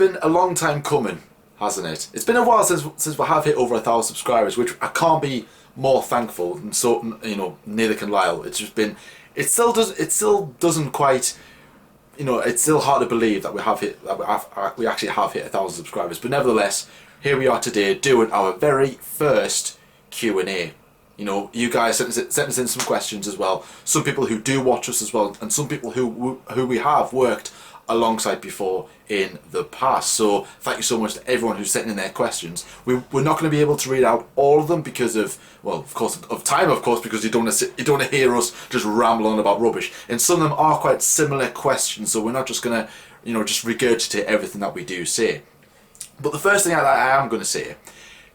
been a long time coming, hasn't it? It's been a while since we have hit over 1,000 subscribers, which I can't be more thankful. And so, you know, neither can Lyle. It's just been, it still doesn't quite, you know, it's still hard to believe that we actually have hit 1,000 subscribers. But nevertheless, here we are today doing our very first Q&A. You know, you guys sent us in some questions as well. Some people who do watch us as well, and some people who we have worked alongside before in the past. So thank you so much to everyone who's sent in their questions. We're not going to be able to read out all of them because of, well, of course, of time, of course, because you don't want to hear us just ramble on about rubbish. And some of them are quite similar questions, so we're not just going to, you know, just regurgitate everything that we do say. But the first thing I am going to say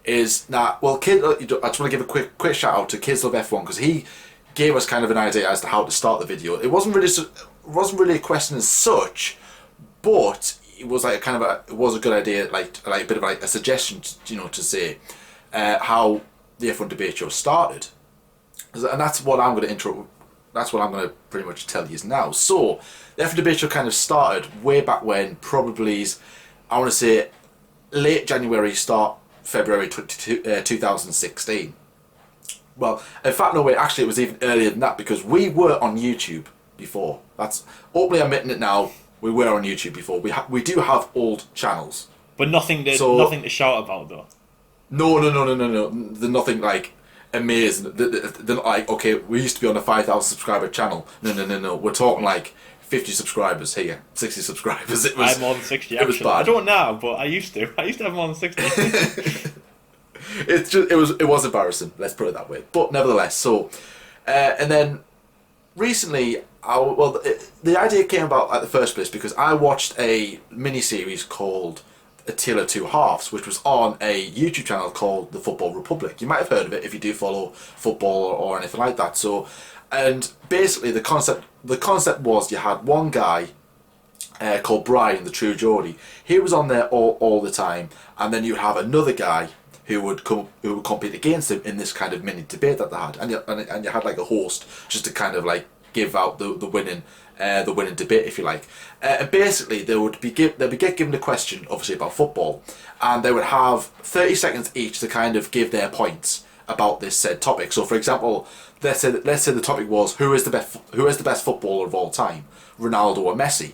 is that, well, I just want to give a quick shout out to Kids Love F1 because he gave us kind of an idea as to how to start the video. It wasn't really a question as such, but it was like it was a good idea, like a bit of like a suggestion, you know, to say how the F1 debate show started, and that's what I'm going to That's what I'm going to pretty much tell you now. So the F1 debate show kind of started way back when, probably, I want to say late January, start February 2016. Well, in fact, no way. Actually, it was even earlier than that because we were on YouTube before. That's openly admitting it now. We were on YouTube before. We do have old channels, but nothing to shout about though. No. They're nothing like amazing. They're not like, okay, we used to be on a 5,000 subscriber channel. No. We're talking like 50 subscribers here, 60 subscribers. It was. I had more than 60. It was bad. I don't now, but I used to. I used to have more than 60. It was embarrassing. Let's put it that way. But nevertheless, so and then recently, the idea came about at the first place because I watched a mini series called A Tale of Two Halves, which was on a YouTube channel called The Football Republic. You might have heard of it if you do follow football or anything like that. So, and basically the concept was you had one guy called Brian, the True Geordie. He was on there all the time, and then you'd have another guy who would compete against him in this kind of mini debate that they had, and you had like a host just to kind of like give out the winning debate, if you like. And basically they'd be given a question, obviously about football, and they would have 30 seconds each to kind of give their points about this said topic. So, for example, let's say the topic was who is the best footballer of all time, Ronaldo or Messi.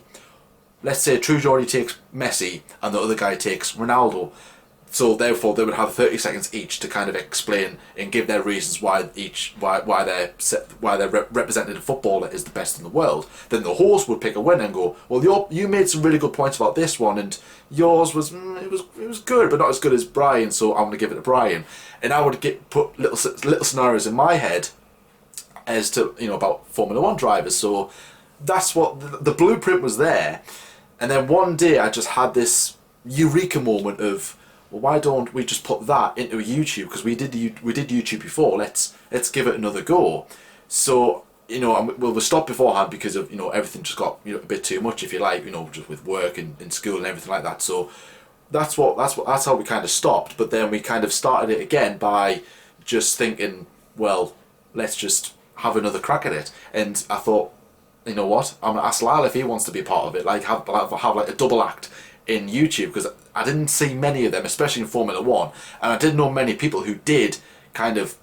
Let's say True Geordie takes Messi and the other guy takes Ronaldo. So therefore, they would have 30 seconds each to kind of explain and give their reasons why their representative footballer is the best in the world. Then the host would pick a winner and go, well, you made some really good points about this one, and yours was it was good, but not as good as Brian. So I'm going to give it to Brian. And I would put little scenarios in my head as to, you know, about Formula One drivers. So that's what the blueprint was there. And then one day I just had this eureka moment of, well, why don't we just put that into YouTube? Because we did YouTube before. Let's give it another go. So, you know, we'll stop beforehand because of, you know, everything just got, you know, a bit too much, if you like, you know, just with work and school and everything like that. So that's how we kind of stopped. But then we kind of started it again by just thinking, well, let's just have another crack at it. And I thought, you know what? I'm gonna ask Lyle if he wants to be a part of it. Like have like a double act in YouTube, because I didn't see many of them, especially in Formula One, and I didn't know many people who did kind of,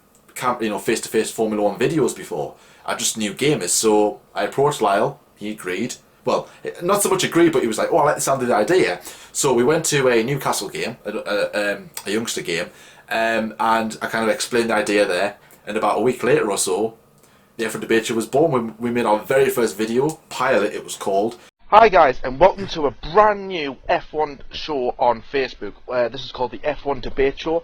you know, face-to-face Formula One videos before. I just knew gamers, so I approached Lyle. He agreed. Well, not so much agreed, but he was like, "Oh, I like the sound of the idea." So we went to a Newcastle game, a youngster game, and I kind of explained the idea there. And about a week later or so, the F1 debate show was born. We made our very first video, pilot it was called. Hi guys, and welcome to a brand new F1 show on Facebook. This is called the F1 Debate Show.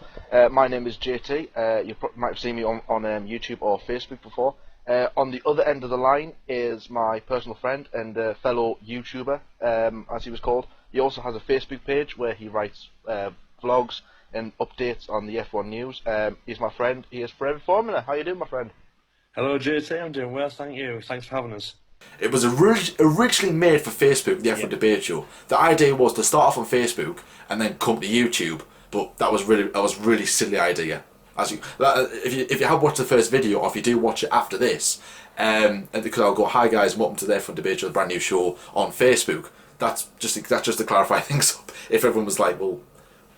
My name is JT. You might have seen me on YouTube or Facebook before. On the other end of the line is my personal friend and fellow YouTuber, as he was called. He also has a Facebook page where he writes vlogs and updates on the F1 news. He's my friend. He is Forever Formula. How you doing, my friend? Hello JT, I'm doing well, thank you. Thanks for having us. It was originally made for Facebook, the F1 debate show. The idea was to start off on Facebook and then come to YouTube, but that was really silly idea. If you have watched the first video, or if you do watch it after this, and because I'll go, hi guys, welcome to the F1 debate show, the brand new show on Facebook. that's just to clarify things up. If everyone was like, well,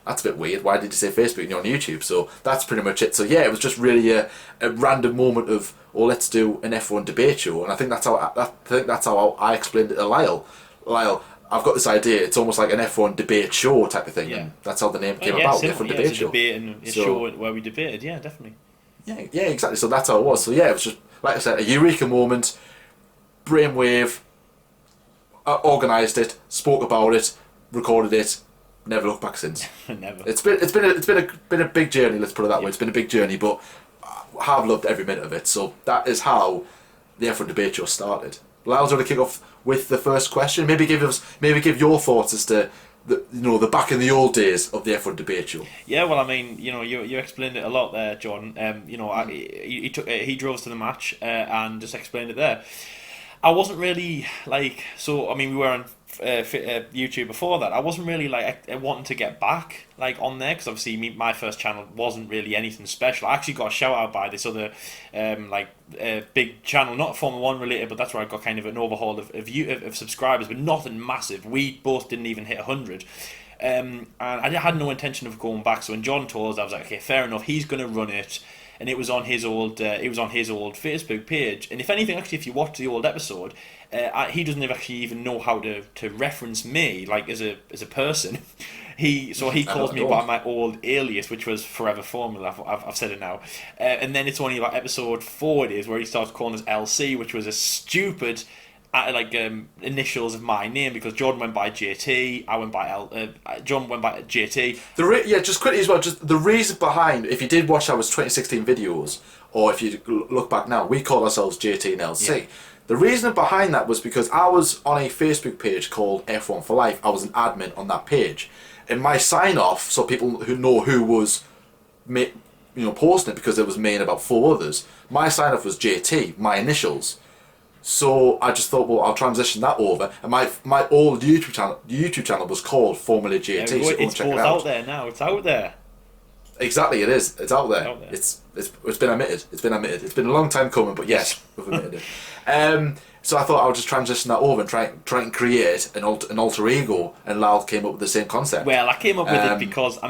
that's a bit weird, why did you say Facebook and you're on YouTube? So that's pretty much it. So yeah, it was just really a random moment of, well, let's do an F1 debate show, and I think that's how I explained it to Lyle. Lyle, I've got this idea. It's almost like an F1 debate show type of thing, and that's how the name came about. The F1 debate show. Debate and a show where we debated. Yeah, definitely. Yeah, exactly. So that's how it was. So yeah, it was just, like I said, a eureka moment. Brainwave. Organised it, spoke about it, recorded it. Never looked back since. Never. It's been a big journey. Let's put it that way. It's been a big journey, but I have loved every minute of it. So that is how the F1 debate show started. Lyle's going to kick off with the first question. Maybe give your thoughts as to the back in the old days of the F1 debate show. Yeah, well, I mean, you explained it a lot there, John. He drove us to the match and just explained it there. I wasn't really we were on YouTube before that. I wasn't really wanting to get back on there, because obviously my first channel wasn't really anything special. I actually got a shout out by this other big channel, not Formula 1 related, but that's where I got kind of an overhaul of subscribers, but nothing massive. We both didn't even hit 100. And I had no intention of going back. So when John told us, I was like, okay, fair enough. He's going to run it. And it was on his old Facebook page. And if anything, actually, if you watch the old episode, he doesn't actually even know how to reference me as a person. He calls me by my old alias, which was Forever Formula. I've said it now. And then it's only about episode 4 it is where he starts calling us LC, which was a stupid initials of my name, because Jordan went by JT, John went by JT. Just quickly as well, just the reason behind, if you did watch our 2016 videos, or if you look back now, we call ourselves JT and LC. Yeah. The reason behind that was because I was on a Facebook page called F1 for Life. I was an admin on that page, and my sign off, so people who know who was posting it, because it was me and about 4 others, my sign off was JT, my initials. So I just thought, well, I'll transition that over, and my old YouTube channel was called Formula JT. Yeah, so go and check it out. Out there now. It's out there. Exactly, it is. It's out there. It's been admitted. It's been admitted. It's been a long time coming, but yes, we've admitted it. So I thought I would just transition that over and try and create an alter ego, and Lyle came up with the same concept. Well, I came up with it because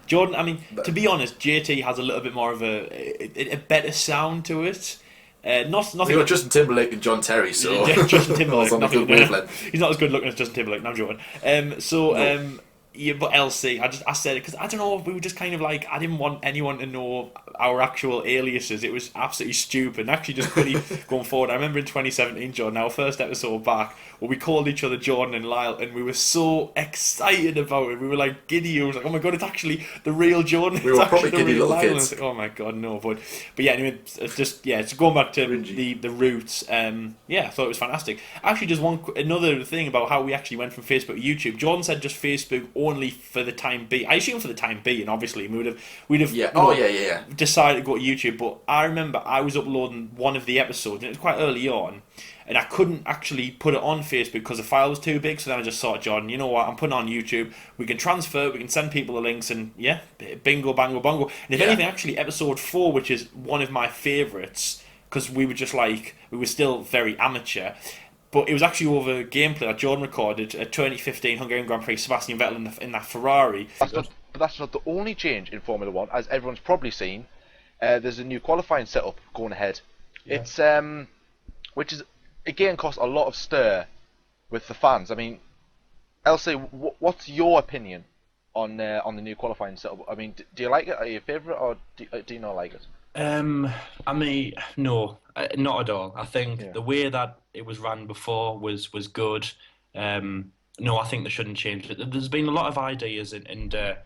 Jordan. To be honest, JT has a little bit more of a better sound to it. Nothing. We got Justin Timberlake and John Terry, so Justin Timberlake. on a good wavelength. He's not as good looking as Justin Timberlake. No, I'm joking. No. Yeah, but LC, I said it because I don't know. We were just kind of I didn't want anyone to know our actual aliases. It was absolutely stupid. And actually, just quickly going forward, I remember in 2017, Jordan, our first episode back, where we called each other Jordan and Lyle, and we were so excited about it. We were giddy. I was like, oh my god, it's actually the real Jordan. We were probably giddy little Lyle. kids. Oh my god, no. But yeah, anyway, it's going back to the roots. I thought it was fantastic. Actually, just another thing about how we actually went from Facebook to YouTube. Jordan said just Facebook only for the time being. I assume for the time being, obviously we'd have decided to go to YouTube. But I remember I was uploading one of the episodes, and it was quite early on, and I couldn't actually put it on Facebook because the file was too big. So then I just thought, John, you know what, I'm putting it on YouTube. We can transfer, we can send people the links, and bingo, bango, bongo. And if anything, actually episode 4, which is one of my favourites, because we were just we were still very amateur. But it was actually over gameplay that Jordan recorded at 2015 Hungarian Grand Prix, Sebastian Vettel in that Ferrari. But that's not the only change in Formula 1, as everyone's probably seen. There's a new qualifying setup going ahead. Yeah. It's which is again cost a lot of stir with the fans. I mean, LC, what's your opinion on the new qualifying setup? I mean, do you like it? Are you a favourite, or do you not like it? No, not at all. I think the way that it was run before was good. No, I think they shouldn't change it. There's been a lot of ideas and a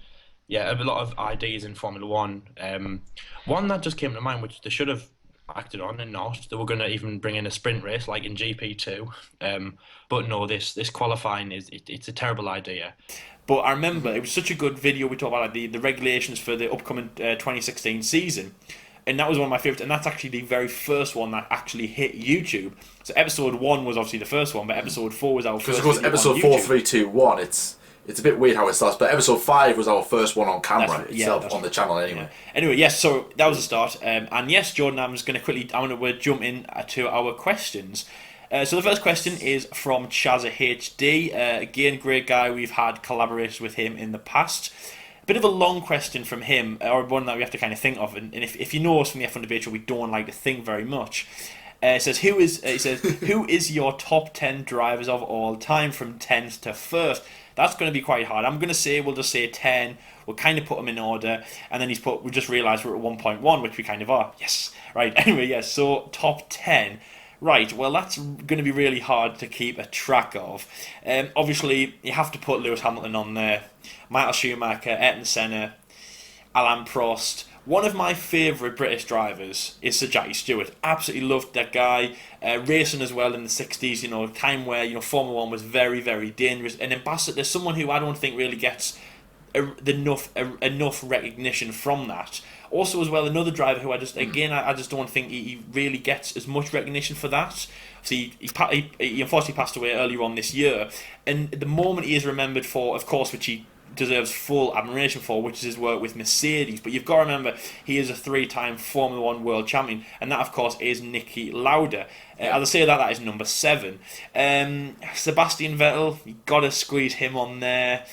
lot of ideas in Formula 1. One that just came to mind, which they should have acted on and not. They were going to even bring in a sprint race like in GP2. But no, this qualifying it's a terrible idea. But I remember it was such a good video. We talked about the regulations for the upcoming 2016 season. And that was one of my favourites, and that's actually the very first one that actually hit YouTube. So episode 1 was obviously the first one, but episode 4 was our first. Because of course, episode 4, 3, 2, 1, it's a bit weird how it starts. But episode 5 was our first one on camera itself on the channel anyway. Yeah. Anyway, yes. So that was the start. And yes, Jordan, I'm going to jump in to our questions. So the first question is from Chazza HD. Again, great guy. We've had collaborations with him in the past. A bit of a long question from him, or one that we have to kind of think of. And if you know us from the F1 debate show, we don't like to think very much. It says, who is your top 10 drivers of all time from 10th to 1st? That's going to be quite hard. I'm going to say, we'll just say 10. We'll kind of put them in order. And then we just realised we're at 1.1, which we kind of are. Yes. Right. Anyway, yes. So top 10. Right, well, that's going to be really hard to keep a track of. Obviously, you have to put Lewis Hamilton on there, Michael Schumacher, Ayrton Senna, Alain Prost. One of my favourite British drivers is Sir Jackie Stewart. Absolutely loved that guy. Racing as well in the 60s, a time where Formula 1 was very, very dangerous. An ambassador, someone who I don't think really gets enough recognition from that. Also, as well, another driver who I just don't think he really gets as much recognition for that. See, he unfortunately passed away earlier on this year, and the moment he is remembered for, of course, which he deserves full admiration for, which is his work with Mercedes. But you've got to remember, he is a 3-time Formula 1 world champion, and that, of course, is Niki Lauda. As I say that is number 7. Sebastian Vettel, you've got to squeeze him on there.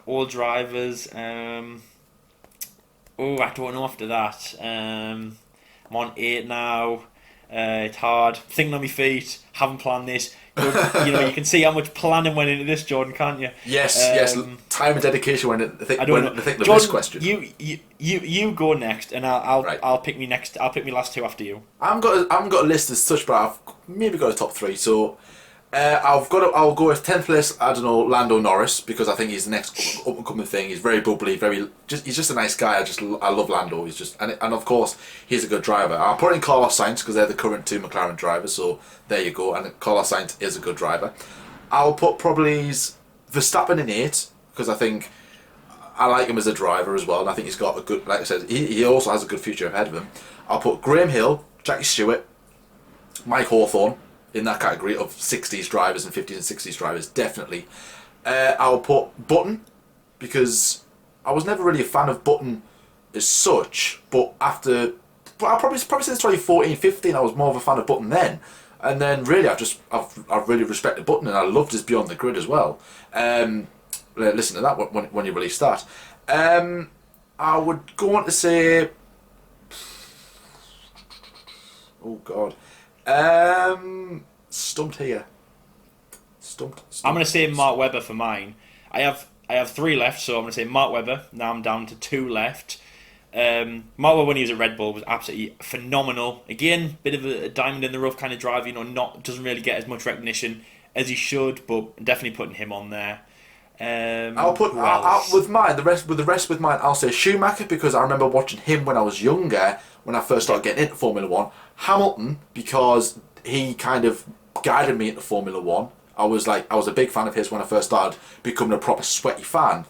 All drivers. I don't know after that. I'm on 8 now. It's hard. Thinking on my feet. Haven't planned this. You can see how much planning went into this, Jordan, can't you? Yes. Time and dedication went into Jordan, this question. You go next, and I'll Right. I'll pick me next. I'll pick me last 2 after you. I haven't got a list as such, but I've maybe got a top 3. So I'll go with 10th place. I don't know, Lando Norris, because I think he's the next up and coming thing. He's very bubbly, he's just a nice guy. I love Lando. He's just and of course he's a good driver. I'll put in Carlos Sainz because they're the current 2 McLaren drivers. So there you go. And Carlos Sainz is a good driver. I'll put probably Verstappen in 8 because I think I like him as a driver as well, and I think he's got a good. Like I said, he also has a good future ahead of him. I'll put Graham Hill, Jackie Stewart, Mike Hawthorne in that category of 60s drivers and 50s and 60s drivers, definitely. I'll put Button, because I was never really a fan of Button as such, but I'll probably since 2014, 15, I was more of a fan of Button then. And then really, I've really respected Button, and I loved his Beyond the Grid as well. Listen to that when you release that. I would go on to say, oh God. Stumped here. Stumped. I'm going to say Mark Webber for mine. I have 3 left, so I'm going to say Mark Webber. Now I'm down to 2 left. Mark Webber, when he was at Red Bull, was absolutely phenomenal. Again, bit of a diamond in the rough kind of driver. Doesn't really get as much recognition as he should, but definitely putting him on there. I'll put with mine. I'll say Schumacher, because I remember watching him when I was younger, when I first started getting into Formula 1. Hamilton, because he kind of guided me into Formula 1. I was a big fan of his when I first started becoming a proper sweaty fan.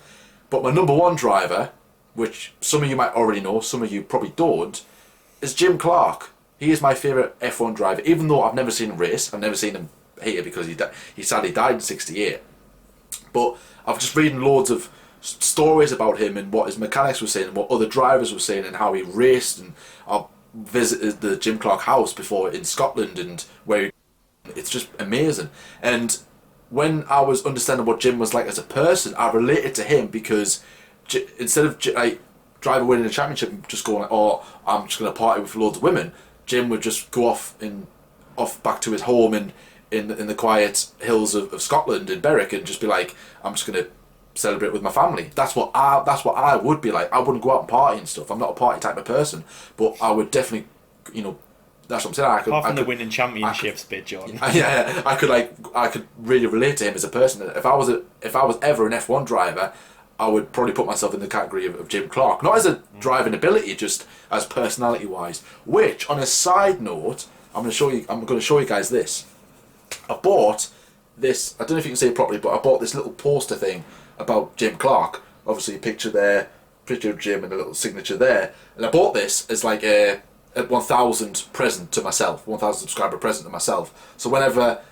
But my number 1 driver, which some of you might already know, some of you probably don't, is Jim Clark. He is my favourite F1 driver, even though I've never seen him race. I've never seen him here because he sadly died in '68. But I've just reading loads of stories about him and what his mechanics were saying and what other drivers were saying and how he raced, and I've visited the Jim Clark house before in Scotland, and it's just amazing. And when I was understanding what Jim was like as a person, I related to him because instead of driver winning a championship and just going I'm just going to party with loads of women, Jim would just go off back to his home in the quiet hills of Scotland in Berwick and just be like, I'm just going to celebrate with my family. That's what I would be like. I wouldn't go out and party and stuff. I'm not a party type of person, but I would definitely, that's what I'm saying. Apart from the winning championships bit, John. Yeah, I could really relate to him as a person. If I was ever an F1 driver, I would probably put myself in the category of Jim Clark, not as a driving ability, just as personality wise. Which, on a side note, I'm going to show you guys this. I bought this. I don't know if you can see it properly, but I bought this little poster thing about Jim Clark. Obviously, a picture there, picture of Jim, and a little signature there. And I bought this as like a 1,000 present to myself, 1,000 subscriber present to myself. So whenever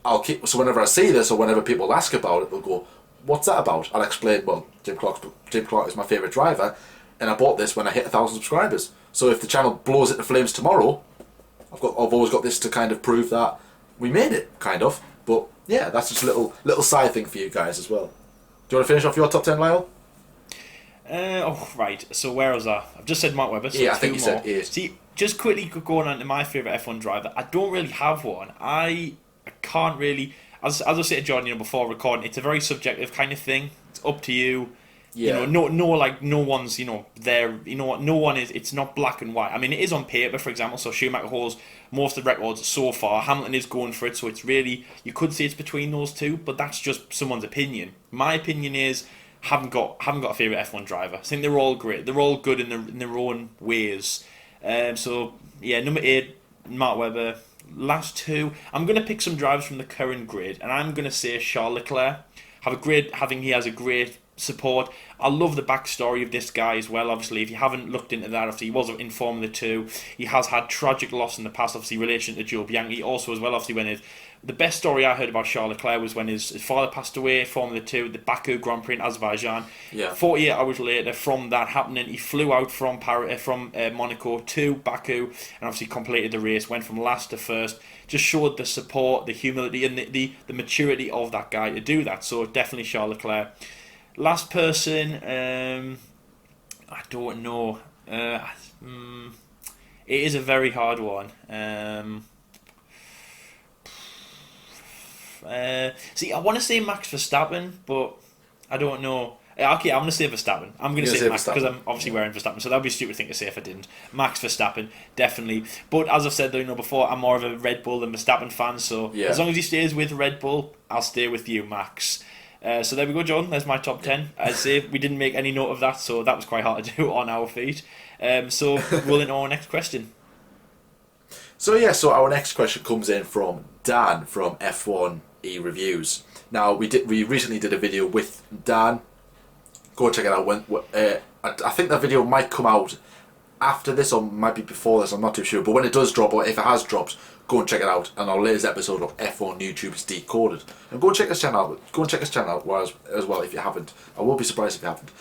I see this, or whenever people ask about it, they'll go, "What's that about?" I'll explain. Well, Jim Clark is my favourite driver, and I bought this when I hit 1,000 subscribers. So if the channel blows into flames tomorrow, I've always got this to kind of prove that we made it, kind of. But yeah, that's just a little side thing for you guys as well. Do you want to finish off your top 10, Lyle? Right. So where was I? I've just said Mark Webber. So Yeah, I think two you more. said 8. See, just quickly going on to my favourite F1 driver. I don't really have one. I can't really. As I said to John, before recording, it's a very subjective kind of thing. It's up to you. Yeah. No one's, there. No one is. It's not black and white. I mean, it is on paper, for example. So Schumacher holds most of the records so far. Hamilton is going for it. So it's really, you could say it's between those two, but that's just someone's opinion. My opinion is, haven't got a favourite F1 driver. I think they're all great. They're all good in their own ways. So yeah, number 8, Mark Webber. Last 2, I'm going to pick some drivers from the current grid, and I'm going to say Charles Leclerc. He has a great support. I love the backstory of this guy as well. Obviously, if you haven't looked into that, obviously he was in Formula 2. He has had tragic loss in the past, obviously, in relation to Joe Bianchi. Also, as well, obviously, the best story I heard about Charles Leclerc was when his father passed away at Formula 2, the Baku Grand Prix in Azerbaijan. Yeah. 48 hours later, from that happening, he flew out from Monaco to Baku and obviously completed the race, went from last to first. Just showed the support, the humility, and the maturity of that guy to do that. So definitely Charles Leclerc. Last person, I don't know. It is a very hard one. See, I want to say Max Verstappen, but I don't know. Okay, I'm going to say Verstappen. I'm going to say Max because I'm obviously wearing Verstappen, so that would be a stupid thing to say if I didn't. Max Verstappen, definitely. But as I've said before, I'm more of a Red Bull than Verstappen fan, so as long as he stays with Red Bull, I'll stay with you, Max. So there we go, John. There's my top 10. As I say, we didn't make any note of that, so that was quite hard to do on our feet. So we'll into our next question. So our next question comes in from Dan from F1E Reviews. Now we recently did a video with Dan. Go check it out. I think that video might come out after this or might be before this. I'm not too sure. But when it does drop, or if it has dropped, go and check it out. And our latest episode of F1 YouTube is Decoded. And go and check this channel out. Go and check this channel out as well if you haven't. I will be surprised if you haven't.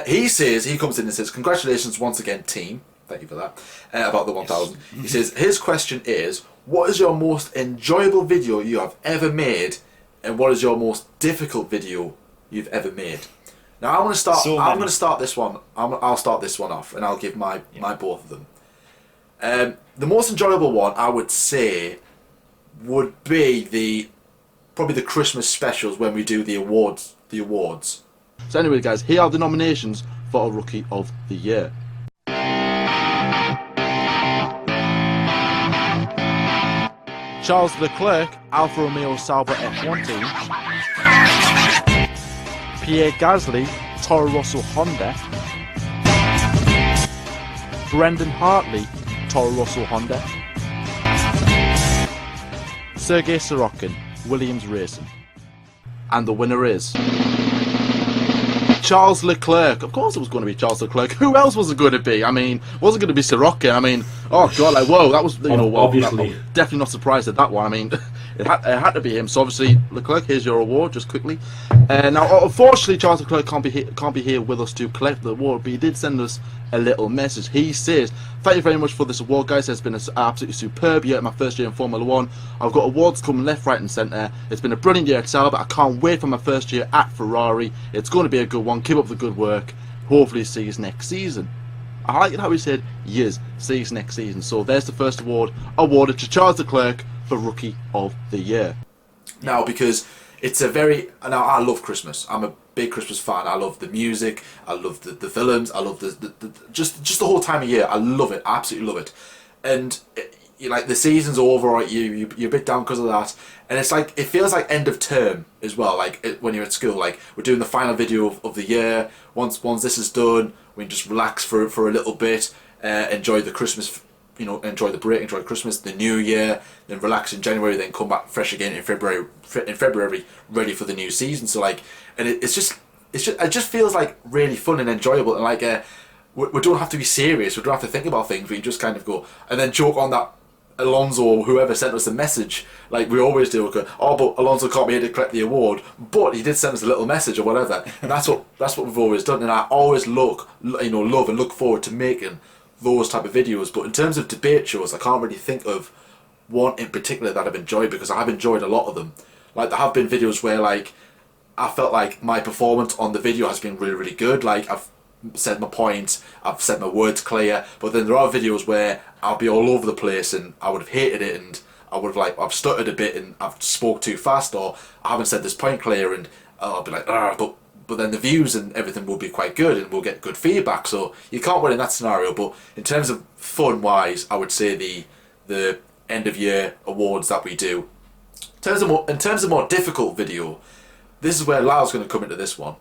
He comes in and says, "Congratulations once again, team." Thank you for that. About the 1000. He says his question is, "What is your most enjoyable video you have ever made, and what is your most difficult video you've ever made?" Now I'm going to start. I'm going to start this one. I'll start this one off, and I'll give my both of them. The most enjoyable one I would say would be probably the Christmas specials when we do the awards. So anyway, guys, here are the nominations for a Rookie of the Year. Charles Leclerc, Alfa Romeo Sauber F1 team. Pierre Gasly, Toro Rosso Honda. Brendan Hartley, Toro Rosso Honda. Sergei Sorokin, Williams Racing. And the winner is Charles Leclerc. Of course it was going to be Charles Leclerc. Who else was it going to be? I mean, was it going to be Sorokin? I mean, oh god, like whoa, that was obviously definitely not surprised at that one. I mean, it had to be him. So obviously, Leclerc, here's your award, just quickly. Now, unfortunately, Charles Leclerc can't be here with us to collect the award, but he did send us a little message. He says, "Thank you very much for this award, guys. It's been an absolutely superb year. My first year in Formula 1. I've got awards coming left, right and centre. It's been a brilliant year at Sauber. I can't wait for my first year at Ferrari. It's going to be a good one. Keep up the good work. Hopefully see you next season." I like it how he said, "Yes, see you next season." So there's the first award awarded to Charles Leclerc for Rookie of the Year. Now, because it's now I love Christmas. I'm a big Christmas fan. I love the music. I love the films. I love the just the whole time of year. I love it. I absolutely love it. And like the season's over, right? You're a bit down because of that. And it's like it feels like end of term as well. Like when you're at school, like we're doing the final video of the year. Once this is done, we can just relax for a little bit, enjoy the Christmas. Enjoy the break, enjoy Christmas, the New Year, then relax in January, then come back fresh again in February, ready for the new season. So like, and it just feels like really fun and enjoyable, and like we don't have to be serious, we don't have to think about things. We just kind of go and then joke on that Alonso or whoever sent us the message, like we always do. Okay, oh, but Alonso can't be here to collect the award, but he did send us a little message or whatever, and that's what we've always done. And I always love and look forward to making those type of videos. But in terms of debate shows, I can't really think of one in particular that I've enjoyed, because I have enjoyed a lot of them. Like, there have been videos where, like, I felt like my performance on the video has been really, really good. Like, I've said my points, I've said my words clear, but then there are videos where I'll be all over the place and I would have hated it, and I would have, like, I've stuttered a bit and I've spoke too fast, or I haven't said this point clear, and I'll be like, but then the views and everything will be quite good and we'll get good feedback. So you can't win in that scenario. But in terms of fun wise, I would say the end of year awards that we do. In terms of more difficult video, this is where Lyle's going to come into this one.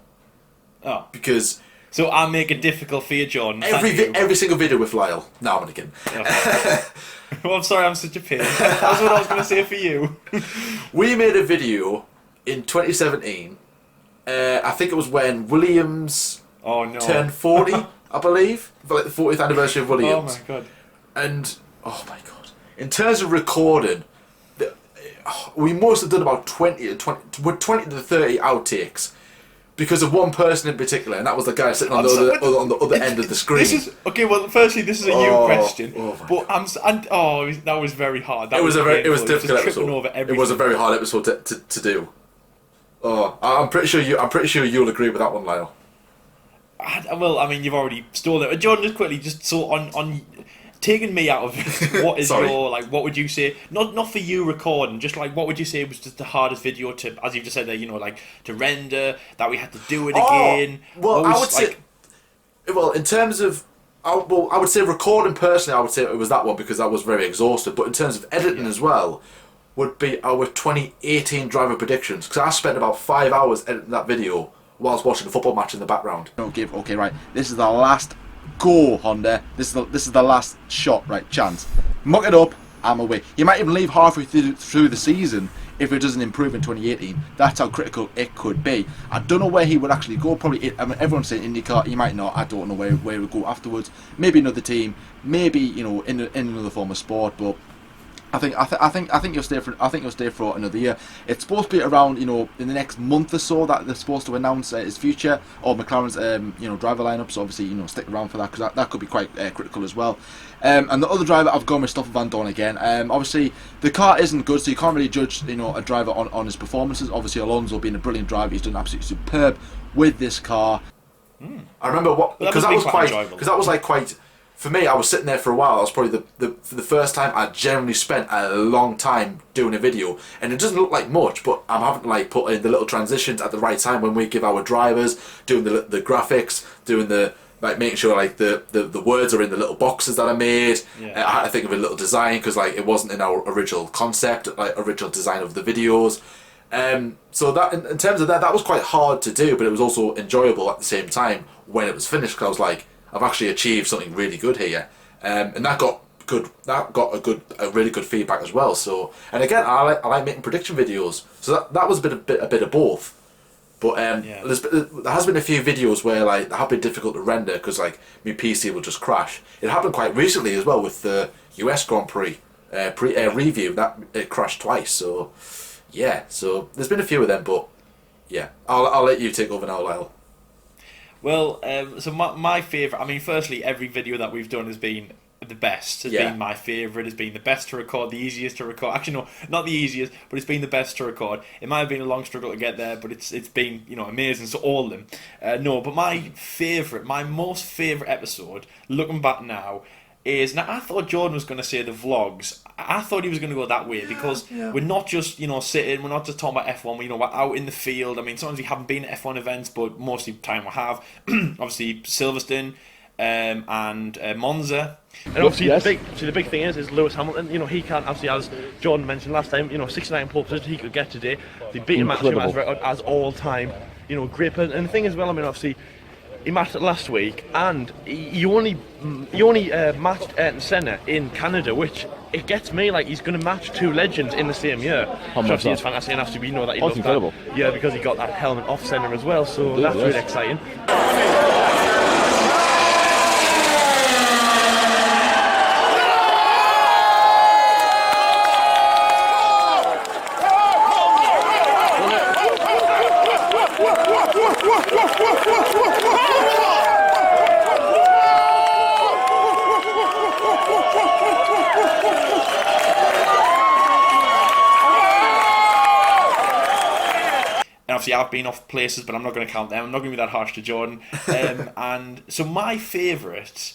Oh, because so I'll make it difficult for you, John. Every single video with Lyle. No, I'm only kidding. Okay. Well, I'm sorry, I'm such a pain. That's what I was going to say for you. We made a video in 2017. I think it was when Williams turned 40, I believe, for like the 40th anniversary of Williams. Oh my god! And oh my god, in terms of recording, we must have done about 20 to 30 outtakes because of one person in particular, and that was the guy sitting on the other end of the screen. This is okay. Well, firstly, this is a you question, but that was very hard. It was difficult episode. It was a very hard episode to do. Oh, I'm pretty sure you'll agree with that one, Lyle. Well, I mean, you've already stole it. John, just quickly, just so on taking me out of it, what is your, like, what would you say? Not for you recording, just like, what would you say was just the hardest video to, as you've just said there, you know, like, to render, that we had to do it again? Well, I would say, well, in terms of, I would say recording personally, I would say it was that one because that was very exhaustive. But in terms of editing as well, would be our 2018 driver predictions, because I spent about 5 hours editing that video whilst watching a football match in the background. Okay, right. This is the last go, Honda. This is the last shot, right? Chance. Muck it up. I'm away. You might even leave halfway through the season if it doesn't improve in 2018. That's how critical it could be. I don't know where he would actually go. Probably, I mean, everyone's saying IndyCar. He might not. I don't know where he would go afterwards. Maybe another team. Maybe, you know, in another form of sport, but. I think you'll stay for another year. It's supposed to be around, you know, in the next month or so that they're supposed to announce his future or McLaren's driver lineup. So obviously, you know, stick around for that, because that could be quite critical as well. And the other driver, I've gone with Stoffel Van Dorn again. Obviously the car isn't good, so you can't really judge, you know, a driver on his performances. Obviously Alonso being a brilliant driver, he's done absolutely superb with this car. I remember because that was quite. For me, I was sitting there for a while. That was probably for the first time I generally spent a long time doing a video, and it doesn't look like much, but I'm having to like put in the little transitions at the right time when we give our drivers, doing the graphics, doing the like making sure like the words are in the little boxes that I made. Yeah. I had to think of a little design because like it wasn't in our original concept, like original design of the videos. So that in terms of that was quite hard to do, but it was also enjoyable at the same time when it was finished, because I was like, I've actually achieved something really good here, and that got a really good feedback as well. So, and again, I like making prediction videos, so that was a bit of both. But there has been a few videos where like they have been difficult to render because like my PC will just crash. It happened quite recently as well with the US Grand Prix review that it crashed twice. So yeah, so there's been a few of them, but yeah, I'll let you take over now, Lyle. Well, so my favourite, I mean, firstly, every video that we've done has been the best, has been my favourite, has been the best to record, the easiest to record. Actually, no, not the easiest, but it's been the best to record. It might have been a long struggle to get there, but it's been, you know, amazing. So all of them. But my most favourite episode, looking back now, is, now I thought Jordan was going to say the vlogs. I thought he was going to go that way because we're not just, you know, sitting, we're not just talking about F1, you know, we're out in the field. I mean, sometimes we haven't been at F1 events, but most of the time we have. Obviously, Silverstone and Monza. And obviously, the big thing is Lewis Hamilton. You know, he can't, obviously, as Jordan mentioned last time, you know, 69 pole position he could get today. They beat him as all time, you know, great. And the thing is, well, I mean, obviously, he matched it last week, and he only matched Ayrton Senna in Canada, which it gets me like he's going to match two legends in the same year. Obviously, it's fantastic, and obviously we know that he loves incredible. That. Yeah, because he got that helmet off Senna as well, so that's really exciting. obviously I've been off places, but I'm not going to count them. I'm not going to be that harsh to Jordan. And so my favourite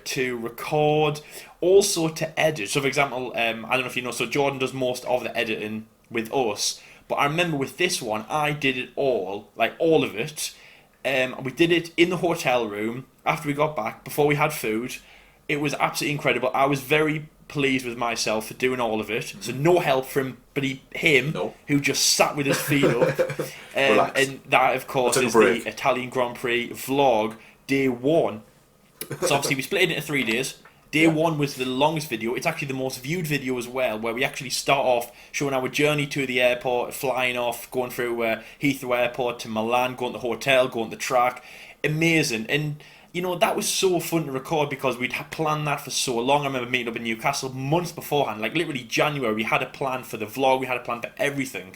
to record, also to edit. So for example, I don't know if you know, so Jordan does most of the editing with us. But I remember with this one, I did it all, like all of it. We did it in the hotel room after we got back, before we had food. It was absolutely incredible. I was very pleased with myself for doing all of it. So no help from him, who just sat with his feet up. And that, of course, is the Italian Grand Prix vlog, day 1. So obviously we split it into 3 days. Day 1 was the longest video. It's actually the most viewed video as well, where we actually start off showing our journey to the airport, flying off, going through Heathrow Airport to Milan, going to the hotel, going to the track. Amazing. And you know, that was so fun to record because we'd planned that for so long. I remember meeting up in Newcastle months beforehand, like literally January. We had a plan for the vlog, we had a plan for everything.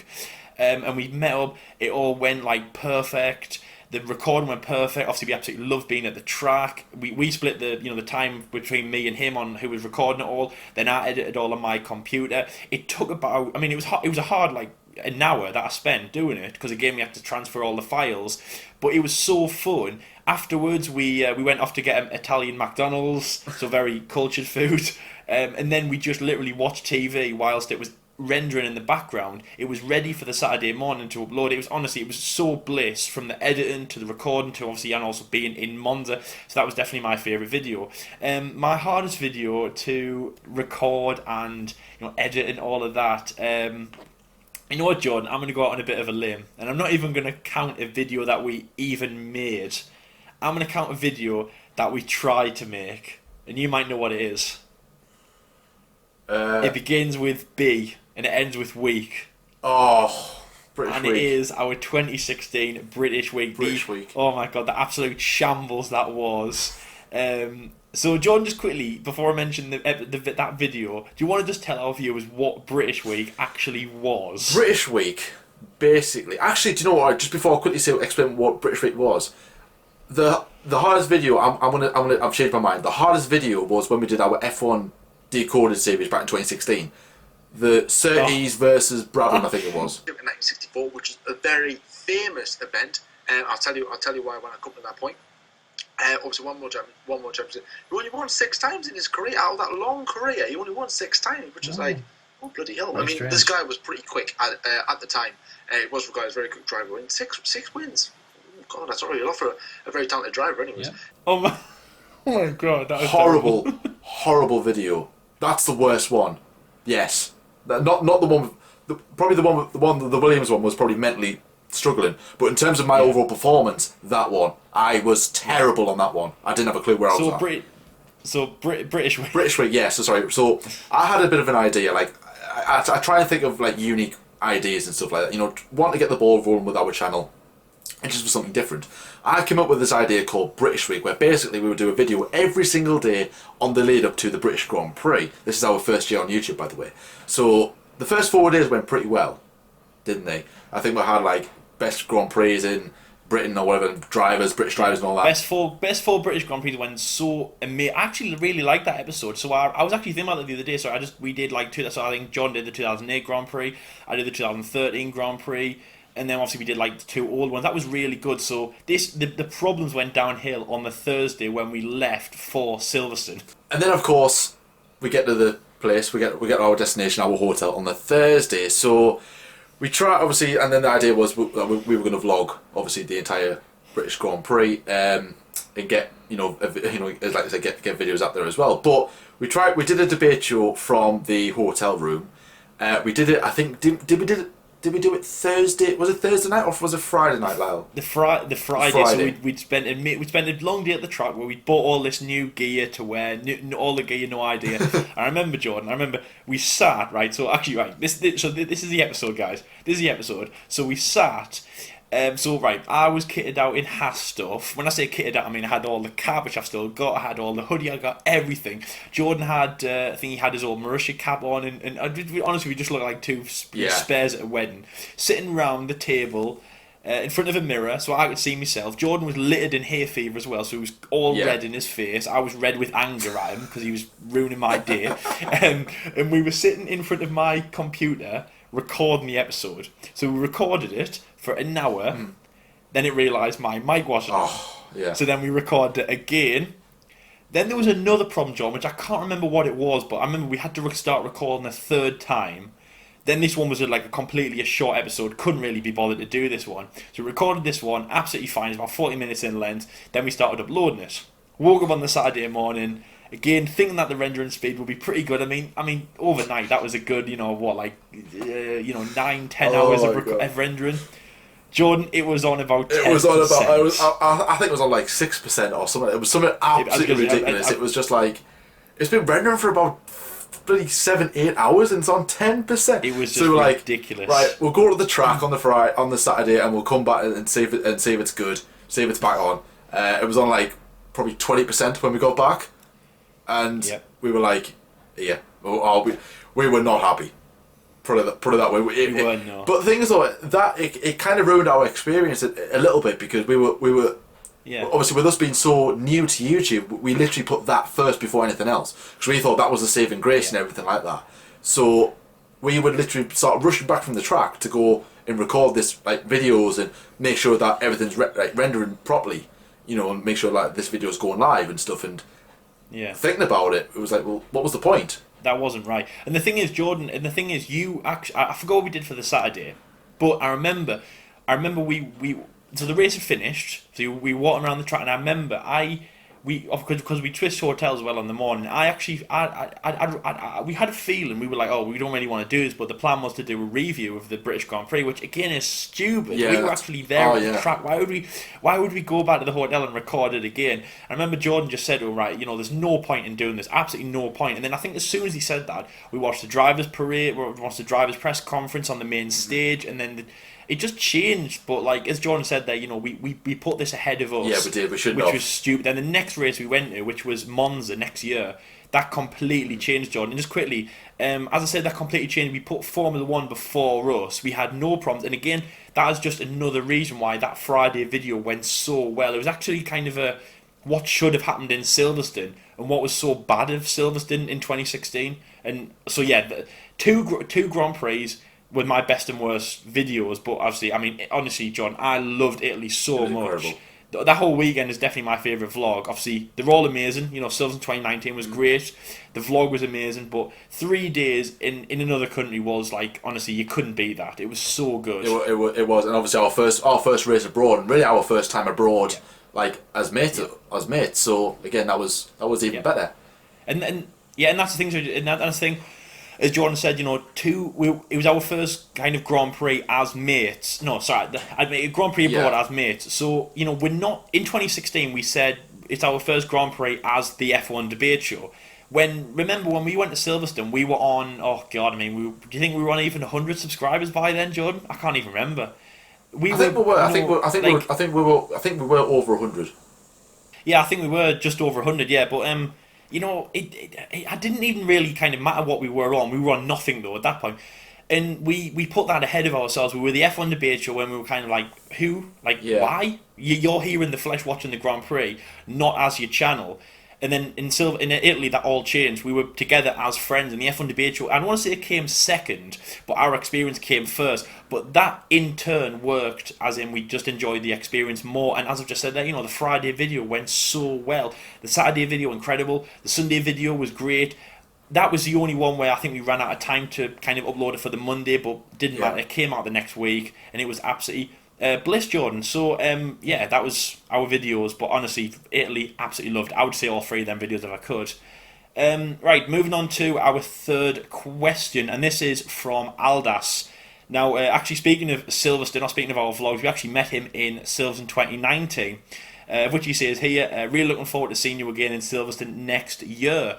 And we met up, it all went like perfect. The recording went perfect. Obviously, we absolutely loved being at the track. We split the time between me and him on who was recording it all. Then I edited all on my computer. It took about, I mean, it was a hard like an hour that I spent doing it, because again we had to transfer all the files. But it was so fun. Afterwards, we went off to get an Italian McDonald's, so very cultured food. And then we just literally watched TV whilst it was rendering in the background. It was ready for the Saturday morning to upload. It was so bliss, from the editing to the recording to obviously, and also being in Monza. So that was definitely my favourite video. My hardest video to record and edit and all of that. You know what, Jordan? I'm going to go out on a bit of a limb, and I'm not even going to count a video that we even made. I'm going to count a video that we tried to make, and you might know what it is. It begins with B and it ends with week. Oh, British and Week. It is our 2016 British Week. Week. Oh my god, the absolute shambles that was. So John, just quickly, before I mention that video, do you want to just tell our viewers what British Week actually was? British Week, basically. Actually, do you know what? Just before I quickly explain what British Week was, the hardest video. I've changed my mind. The hardest video was when we did our F1 Decoded series back in 2016. The Surtees versus Brabham, I think it was. In 1964, which is a very famous event. I'll tell you why when I come to that point. Obviously, one more championship. He only won 6 times in his career. Out of that long career, he only won 6 times, which is like, oh bloody hell! I mean, this guy was pretty quick at the time. It was regarded as a very quick driver. In 6 wins. Oh, God, that's not really a lot for a very talented driver, anyways. Yeah. Oh my god, that was horrible, horrible video. That's the worst one. Yes, not the one. Probably the Williams one was probably mentally struggling. But in terms of my overall performance, that one, I was terrible on that one. I didn't have a clue where I was at. British Week. British Week, yes. So I had a bit of an idea. Like I try and think of like unique ideas and stuff like that. Want to get the ball rolling with our channel, and just for something different. I came up with this idea called British Week, where basically we would do a video every single day on the lead up to the British Grand Prix. This is our first year on YouTube, by the way. So the first 4 days went pretty well, didn't they? I think we had like best Grand Prix in Britain or whatever, British drivers and all that. Best four British Grand Prix went so amazing. I actually really liked that episode. So I was actually thinking about it the other day. So we did like two. So I think John did the 2008 Grand Prix. I did the 2013 Grand Prix. And then obviously we did like the 2 old ones. That was really good. So the problems went downhill on the Thursday when we left for Silverstone. And then of course we get to the place. We get our destination, our hotel on the Thursday. So we try obviously, and then the idea was we were going to vlog obviously the entire British Grand Prix and get like I said, get videos up there as well. But we did a debate show from the hotel room. We did it. I think Did we do it Thursday? Was it Thursday night or was it Friday night, Lyle? The Friday. So we'd spent a long day at the track where we bought all this new gear to wear, all the gear, no idea. I remember, Jordan. We sat right. So actually, right. This is the episode, guys. This is the episode. So we sat. I was kitted out in Haas stuff. When I say kitted out, I mean I had all the cap, which I've still got. I had all the hoodie. I got everything. Jordan had, I think he had his old Marussia cap on, and honestly, we just looked like two spares at a wedding, sitting round the table in front of a mirror, so I could see myself. Jordan was littered in hay fever as well, so he was all red in his face. I was red with anger at him because he was ruining my day, and we were sitting in front of my computer, recording the episode. So we recorded it for an hour. Then it realised my mic wasn't on. Yeah. So then we recorded it again. Then there was another problem, John, which I can't remember what it was, but I remember we had to start recording a third time. Then this one was like a short episode, couldn't really be bothered to do this one. So we recorded this one, absolutely fine, it's about 40 minutes in length. Then we started uploading it. Woke up on the Saturday morning, again, thinking that the rendering speed would be pretty good. I mean, overnight that was a good, 9-10 hours of rendering. Jordan, it was on about 10%. It was on about, I think it was on like 6% or something. It was something absolutely ridiculous. It was just like, it's been rendering for about 7-8 hours and it's on 10%. It was just ridiculous. Right, we'll go to the track on the Saturday and we'll come back and see if it's good, see if it's back on. It was on like probably 20% when we got back, and we were like, we were not happy. Put it that way. We weren't, no. But the thing is, though, that it kind of ruined our experience a little bit, because we were obviously, with us being so new to YouTube, we literally put that first before anything else, because we thought that was the saving grace and everything like that. So we would literally start rushing back from the track to go and record this like videos and make sure that everything's rendering properly, and make sure like this video is going live and stuff. And thinking about it, it was like, well, what was the point? That wasn't right. And the thing is, Jordan, you actually, I forgot what we did for the Saturday, but I remember so the race had finished, so we walked around the track, and I remember because we twist hotels well in the morning, we had a feeling, we were like, we don't really want to do this, but the plan was to do a review of the British Grand Prix, which again is stupid. We were actually there on the track. Why would we go back to the hotel and record it again? I remember Jordan just said, there's no point in doing this, absolutely no point. And then I think as soon as he said that, we watched the drivers' parade, we watched the drivers' press conference on the main stage, and then it just changed. But like as Jordan said there, we put this ahead of us. Yeah, we did. We should have. Which was stupid. Then the next race we went to, which was Monza next year, that completely changed, Jordan. And just quickly, as I said, that completely changed. We put Formula 1 before us. We had no problems. And again, that is just another reason why that Friday video went so well. It was actually kind of what should have happened in Silverstone and what was so bad of Silverstone in 2016. And so the two Grand Prix with my best and worst videos, but obviously, honestly, John, I loved Italy so much. Incredible. That whole weekend is definitely my favourite vlog. Obviously, they're all amazing. Silverstone 2019 was great. The vlog was amazing, but 3 days in another country was like, honestly, you couldn't beat that. It was so good. It was, and obviously our first race abroad, and really our first time abroad, like as mates. So again, that was even better. And that's the thing. And that's the thing. As Jordan said, it was our first kind of Grand Prix as mates. No, sorry, Grand Prix abroad as mates. So, we're not... In 2016, we said it's our first Grand Prix as the F1 debate show. Remember when we went to Silverstone, we were on... Oh, God, do you think we were on even 100 subscribers by then, Jordan? I can't even remember. I think we were over 100. Yeah, I think we were just over 100, yeah, but... it didn't even really kind of matter what we were on. We were on nothing, though, at that point. And we put that ahead of ourselves. We were the F1 debate show when we were kind of like, who? Why? You're here in the flesh watching the Grand Prix, not as your channel. And then in Italy, that all changed. We were together as friends in the F1 debate show. I don't want to say it came second, but our experience came first. But that in turn worked, as in we just enjoyed the experience more. And as I've just said there, the Friday video went so well. The Saturday video, incredible. The Sunday video was great. That was the only one where I think we ran out of time to kind of upload it for the Monday, but didn't matter. It came out the next week, and it was absolutely... bliss, Jordan. So that was our videos, but honestly, Italy, absolutely loved. I would say all 3 of them videos if I could. Right, moving on to our third question, and this is from Aldas. Now, actually speaking of Silverstone, not speaking of our vlogs, we actually met him in Silverstone 2019, which he says here, really looking forward to seeing you again in Silverstone next year.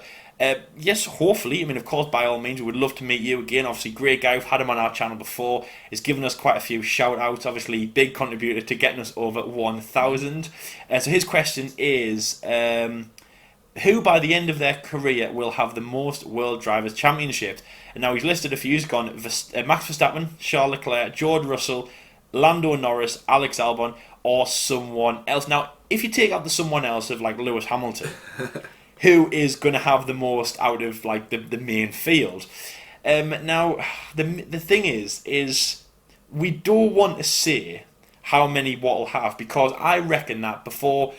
Yes, hopefully. Of course, by all means, we would love to meet you again. Obviously, great guy. We've had him on our channel before. He's given us quite a few shout-outs. Obviously, big contributor to getting us over 1,000. So his question is, who by the end of their career will have the most World Drivers' Championships? And now he's listed a few. He's gone Max Verstappen, Charles Leclerc, George Russell, Lando Norris, Alex Albon, or someone else. Now, if you take out the someone else of like Lewis Hamilton... who is going to have the most out of like the main field? Now, the thing is we don't want to say how many Watt will have, because I reckon that before,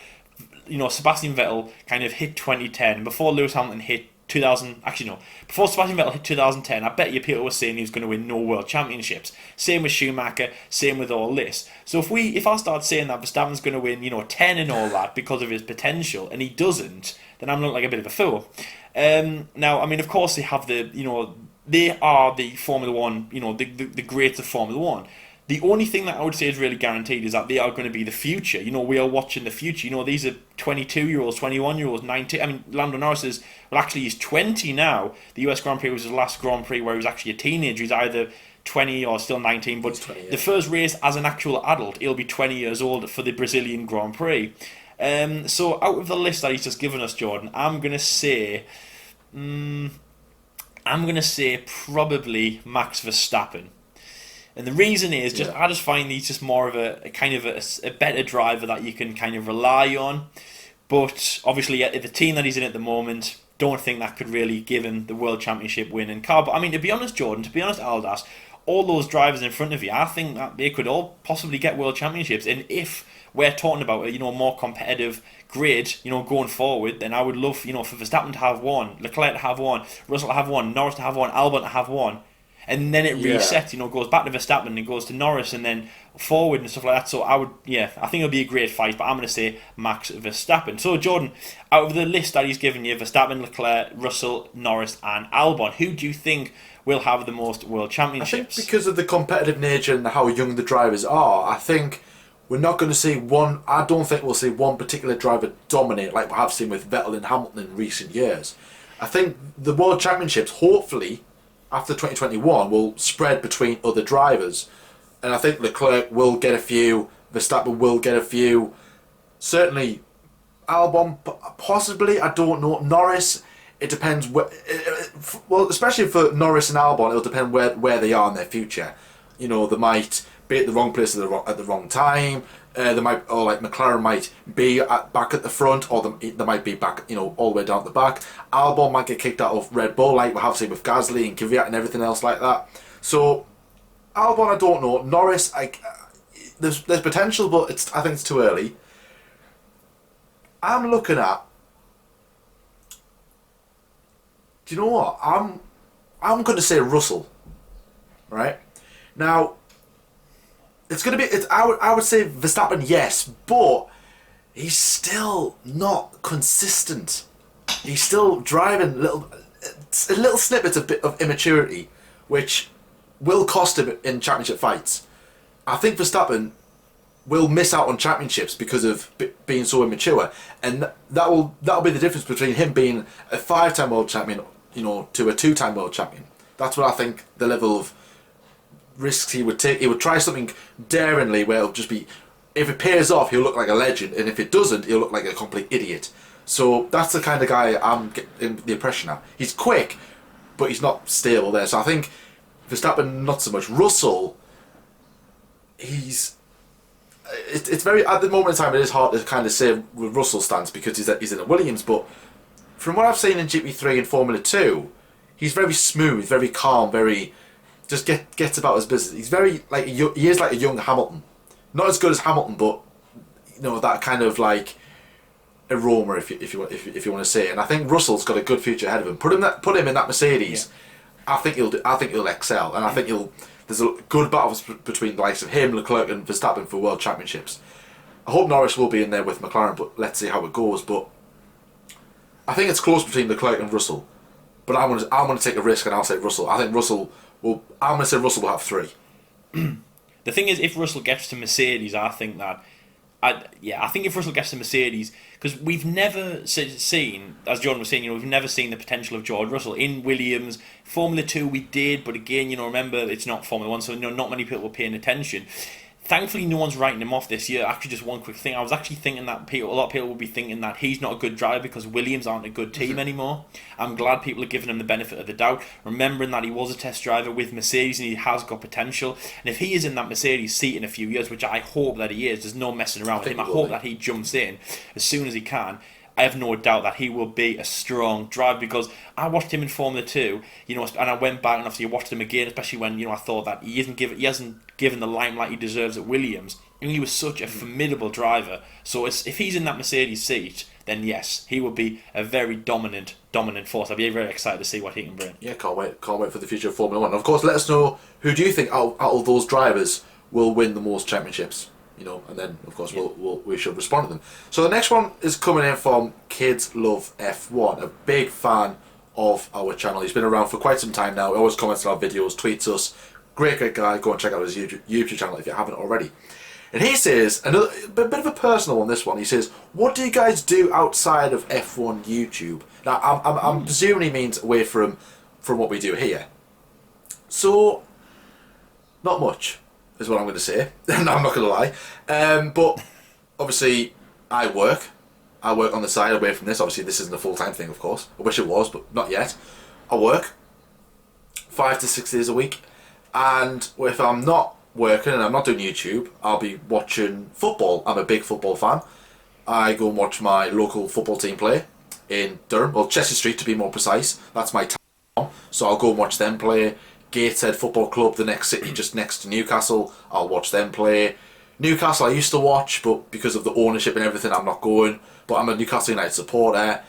Sebastian Vettel kind of hit 2010, before Lewis Hamilton hit 2000, actually no, before Sebastian Vettel hit 2010, I bet you people were saying he was going to win no world championships. Same with Schumacher, same with all this. So if I start saying that Verstappen's going to win, 10 and all that because of his potential, and he doesn't, then I'm looking like a bit of a fool. Now, I mean, of course they have they are the Formula One, the greats of Formula One. The only thing that I would say is really guaranteed is that they are going to be the future. We are watching the future. These are 22-year-olds, 21-year-olds, 19. I mean, Lando Norris he's 20 now. The US Grand Prix was his last Grand Prix where he was actually a teenager. He's either 20 or still 19. But 20, yeah. The first race as an actual adult, he'll be 20 years old for the Brazilian Grand Prix. So out of the list that he's just given us, Jordan, I'm going to say probably Max Verstappen. And the reason is I just find he's just more of a kind of a better driver that you can kind of rely on. But obviously, the team that he's in at the moment, don't think that could really give him the World Championship win in car. But I mean, to be honest, Jordan, Aldas, all those drivers in front of you, I think that they could all possibly get World Championships. And if we're talking about a more competitive grid, going forward, then I would love for Verstappen to have one, Leclerc to have one, Russell to have one, Norris to have one, Albon to have one. And then it resets, goes back to Verstappen and goes to Norris and then forward and stuff like that. So I think it'll be a great fight, but I'm going to say Max Verstappen. So Jordan, out of the list that he's given you, Verstappen, Leclerc, Russell, Norris and Albon, who do you think will have the most World Championships? I think because of the competitive nature and how young the drivers are, I think we're not going to see one. I don't think we'll see one particular driver dominate like we have seen with Vettel and Hamilton in recent years. I think the World Championships, hopefully, after 2021, will spread between other drivers. And I think Leclerc will get a few, Verstappen will get a few. Certainly, Albon, possibly, I don't know. Norris, it depends. Well, especially for Norris and Albon, it'll depend where they are in their future. They might be at the wrong place at the wrong time. They might, or like McLaren might be back at the front, or they might be back, all the way down at the back. Albon might get kicked out of Red Bull, like we have seen with Gasly and Kvyat and everything else like that. So Albon, I don't know. Norris, there's potential, but I think it's too early. I'm looking at. Do you know what? I'm going to say Russell. Right now. It's going to be. I would say Verstappen, yes, but he's still not consistent. He's still driving little snippets of immaturity, which will cost him in championship fights. I think Verstappen will miss out on championships because of being so immature, and that'll be the difference between him being a 5-time world champion, to a 2-time world champion. That's what I think the level of risks he would take. He would try something daringly where it'll just be, if it pays off, he'll look like a legend, and if it doesn't, he'll look like a complete idiot. So that's the kind of guy I'm getting the impression of. He's quick, but he's not stable there. So I think Verstappen, not so much. Russell, it's very, at the moment in time, it is hard to kind of say where Russell stands because he's in a Williams, but from what I've seen in GP3 and Formula 2, he's very smooth, very calm, very just gets about his business. He's very he is like a young Hamilton, not as good as Hamilton, but that kind of like aroma, if you want to say. And I think Russell's got a good future ahead of him. Put him in that Mercedes. Yeah. I think he'll excel, and I think there's a good battle between the likes of him, Leclerc, and Verstappen for world championships. I hope Norris will be in there with McLaren, but let's see how it goes. But I think it's close between Leclerc and Russell. But I'm going to take a risk, and I'll say Russell. I think Russell. Well, I'm going to say Russell will have 3. The thing is, if Russell gets to Mercedes, I think if Russell gets to Mercedes, because we've never seen, as John was saying, we've never seen the potential of George Russell in Williams. Formula 2 we did, but again, remember, it's not Formula 1, so not many people were paying attention. Thankfully, no one's writing him off this year. Actually, just one quick thing. I was actually thinking that a lot of people will be thinking that he's not a good driver because Williams aren't a good team anymore. I'm glad people are giving him the benefit of the doubt, remembering that he was a test driver with Mercedes and he has got potential. And if he is in that Mercedes seat in a few years, which I hope that he is, there's no messing around with him. I hope that he jumps in as soon as he can. I have no doubt that he will be a strong driver, because I watched him in Formula 2, and I went back and obviously watched him again, especially when, I thought that he hasn't given the limelight he deserves at Williams. And he was such a formidable driver. So if he's in that Mercedes seat, then yes, he will be a very dominant force. I'll be very excited to see what he can bring. Yeah, can't wait for the future of Formula 1. Of course, let us know, who do you think out of those drivers will win the most championships? And then of course we should respond to them. So the next one is coming in from Kids Love F1, a big fan of our channel. He's been around for quite some time now. He always comments on our videos, tweets us. Great guy. Go and check out his YouTube channel if you haven't already. And he says, a bit of a personal on this one. He says, "What do you guys do outside of F1 YouTube?" Now, I'm presuming he means away from what we do here. So, not much is what I'm going to say. No, I'm not going to lie. But obviously, I work on the side away from this. Obviously, this isn't a full-time thing, of course. I wish it was, but not yet. I work 5 to 6 days a week, and if I'm not working and I'm not doing YouTube, I'll be watching football. I'm a big football fan. I go and watch my local football team play in Durham, well, Chester Street to be more precise. That's my town, so I'll go and watch them play. Gateshead Football Club, the next city just next to Newcastle, I'll watch them play. Newcastle I used to watch, but because of the ownership and everything, I'm not going. But I'm a Newcastle United supporter.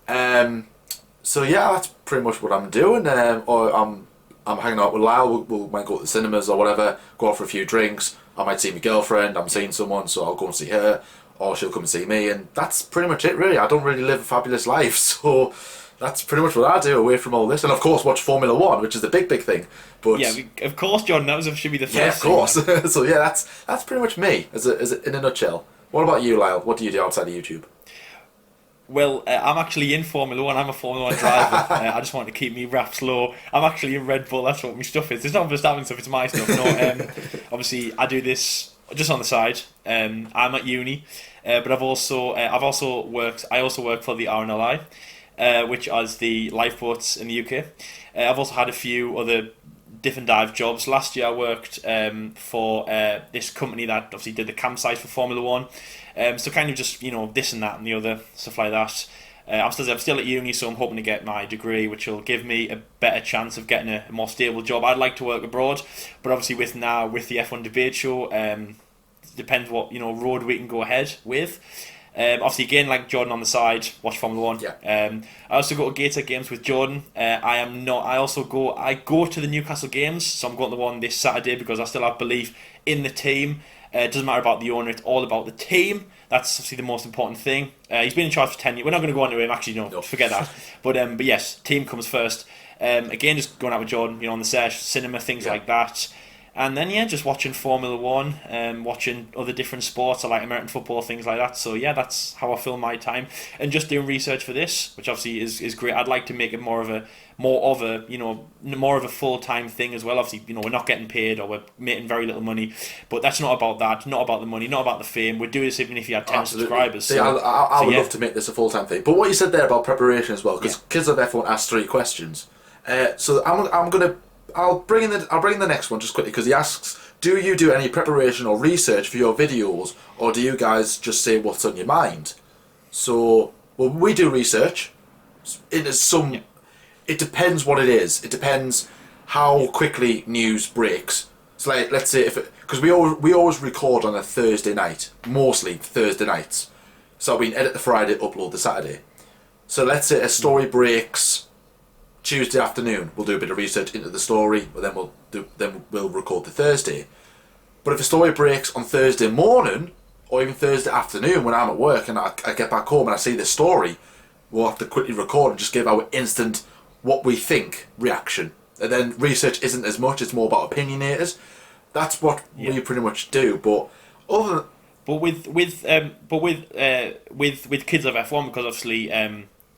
So yeah, that's pretty much what I'm doing. Or I'm hanging out with Lyle. We might go to the cinemas or whatever, go out for a few drinks. I might see my girlfriend. I'm seeing someone, so I'll go and see her, or she'll come and see me, and that's pretty much it, really. I don't really live a fabulous life, so that's pretty much what I do away from all this. And of course, watch Formula 1, which is the big thing. But yeah, of course, John. That should be the first. Yeah, of course. So yeah, that's pretty much me, as in a nutshell. What about you, Lyle? What do you do outside of YouTube? Well, I'm actually in Formula 1. I'm a Formula 1 driver. I just want to keep me wraps low. I'm actually in Red Bull. That's what my stuff is. It's not Verstappen stuff, it's my stuff. No, obviously, I do this just on the side. I'm at uni, but I also work for the RNLI, which is the lifeboats in the UK. I've also had a few other different dive jobs. Last year I worked for this company that obviously did the campsite for Formula 1. So kind of just, this and that and the other, stuff like that. I'm still at uni, so I'm hoping to get my degree, which will give me a better chance of getting a more stable job. I'd like to work abroad, but obviously with the F1 debate show, depends what road we can go ahead with. Obviously, again, like Jordan on the side, watch Formula 1. Yeah. I also go to Gateshead games with Jordan. I go to the Newcastle games, so I'm going to the one this Saturday because I still have belief in the team. It doesn't matter about the owner, it's all about the team. That's obviously the most important thing. He's been in charge for 10 years. We're not going to go on to him, actually, no, forget that. But yes, team comes first. Again, just going out with Jordan, on the set, cinema, things like that. And then, just watching Formula 1, watching other different sports. I like American football, things like that. So, that's how I fill my time. And just doing research for this, which obviously is great. I'd like to make it more of a full-time thing as well. Obviously, we're not getting paid or we're making very little money. But that's not about that, not about the money, not about the fame. We'd do this even if you had 10 subscribers. See, I would love to make this a full-time thing. But what you said there about preparation as well, because Kids of F1 asked 3 questions. So I'll bring in the next one just quickly, because he asks, do you do any preparation or research for your videos, or do you guys just say what's on your mind? So, well, we do research. It depends what it is. It depends how quickly news breaks. So, like, let's say because we always record on a Thursday night, mostly Thursday nights. So we edit the Friday, upload the Saturday. So let's say a story breaks Tuesday afternoon, we'll do a bit of research into the story, but then we'll record the Thursday. But if a story breaks on Thursday morning, or even Thursday afternoon when I'm at work and I get back home and I see the story, we'll have to quickly record and just give our instant what we think reaction. And then research isn't as much; it's more about opinionators. That's what we pretty much do. But other than with Kids of F1, because obviously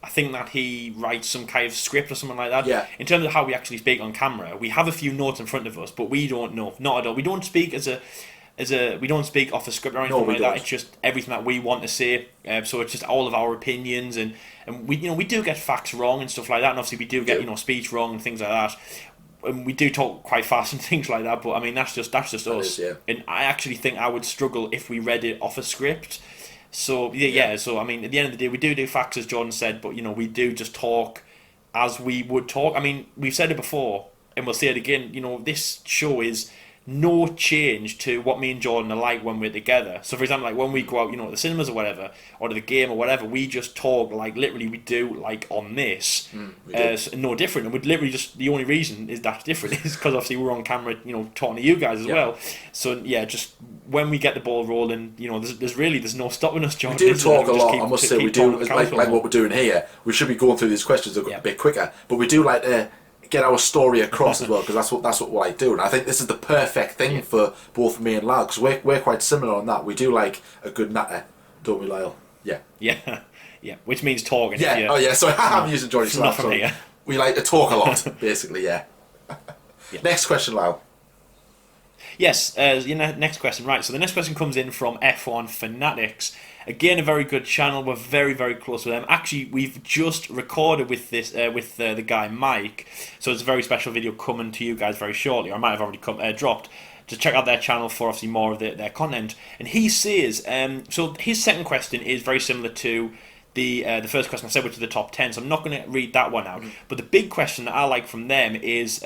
I think that he writes some kind of script or something like that. Yeah. In terms of how we actually speak on camera, we have a few notes in front of us, but we don't know, not at all. We don't speak we don't speak off the script or anything like that. It's just everything that we want to say. So it's just all of our opinions, and we do get facts wrong and stuff like that, and obviously we do get speech wrong and things like that. And we do talk quite fast and things like that, but I mean that's just us. Is, yeah. And I actually think I would struggle if we read it off a script. So yeah. So I mean, at the end of the day, we do facts as Jordan said, but we do just talk as we would talk. I mean, we've said it before, and we'll say it again. This show is no change to what me and Jordan are like when we're together. So for example, like when we go out, to the cinemas or whatever, or to the game or whatever, we just talk like literally we do like on this. So no different. And we'd literally just, the only reason is that's different is because obviously we're on camera, talking to you guys as well. So yeah, just when we get the ball rolling, there's no stopping us, Jordan. We do talk a lot, I must say. We do, like what we're doing here. We should be going through these questions a bit quicker, but we do like to get our story across as well, because that's what we like doing. I think this is the perfect thing for both me and Lyle, because we're quite similar on that. We do like a good natter, don't we, Lyle? Yeah. Yeah, which means talking. Yeah, sorry, I'm using Johnny Slap. So we like to talk a lot, basically, yeah. Next question, Lyle. Yes, next question, right. So the next question comes in from F1 Fanatics. Again, a very good channel. We're very, very close with them. Actually, we've just recorded with this with the guy Mike, so it's a very special video coming to you guys very shortly. Or I might have already dropped. To check out their channel for obviously more of their content. And he says, so his second question is very similar to the first question I said, which is the top 10. So I'm not going to read that one out. But the big question that I like from them is,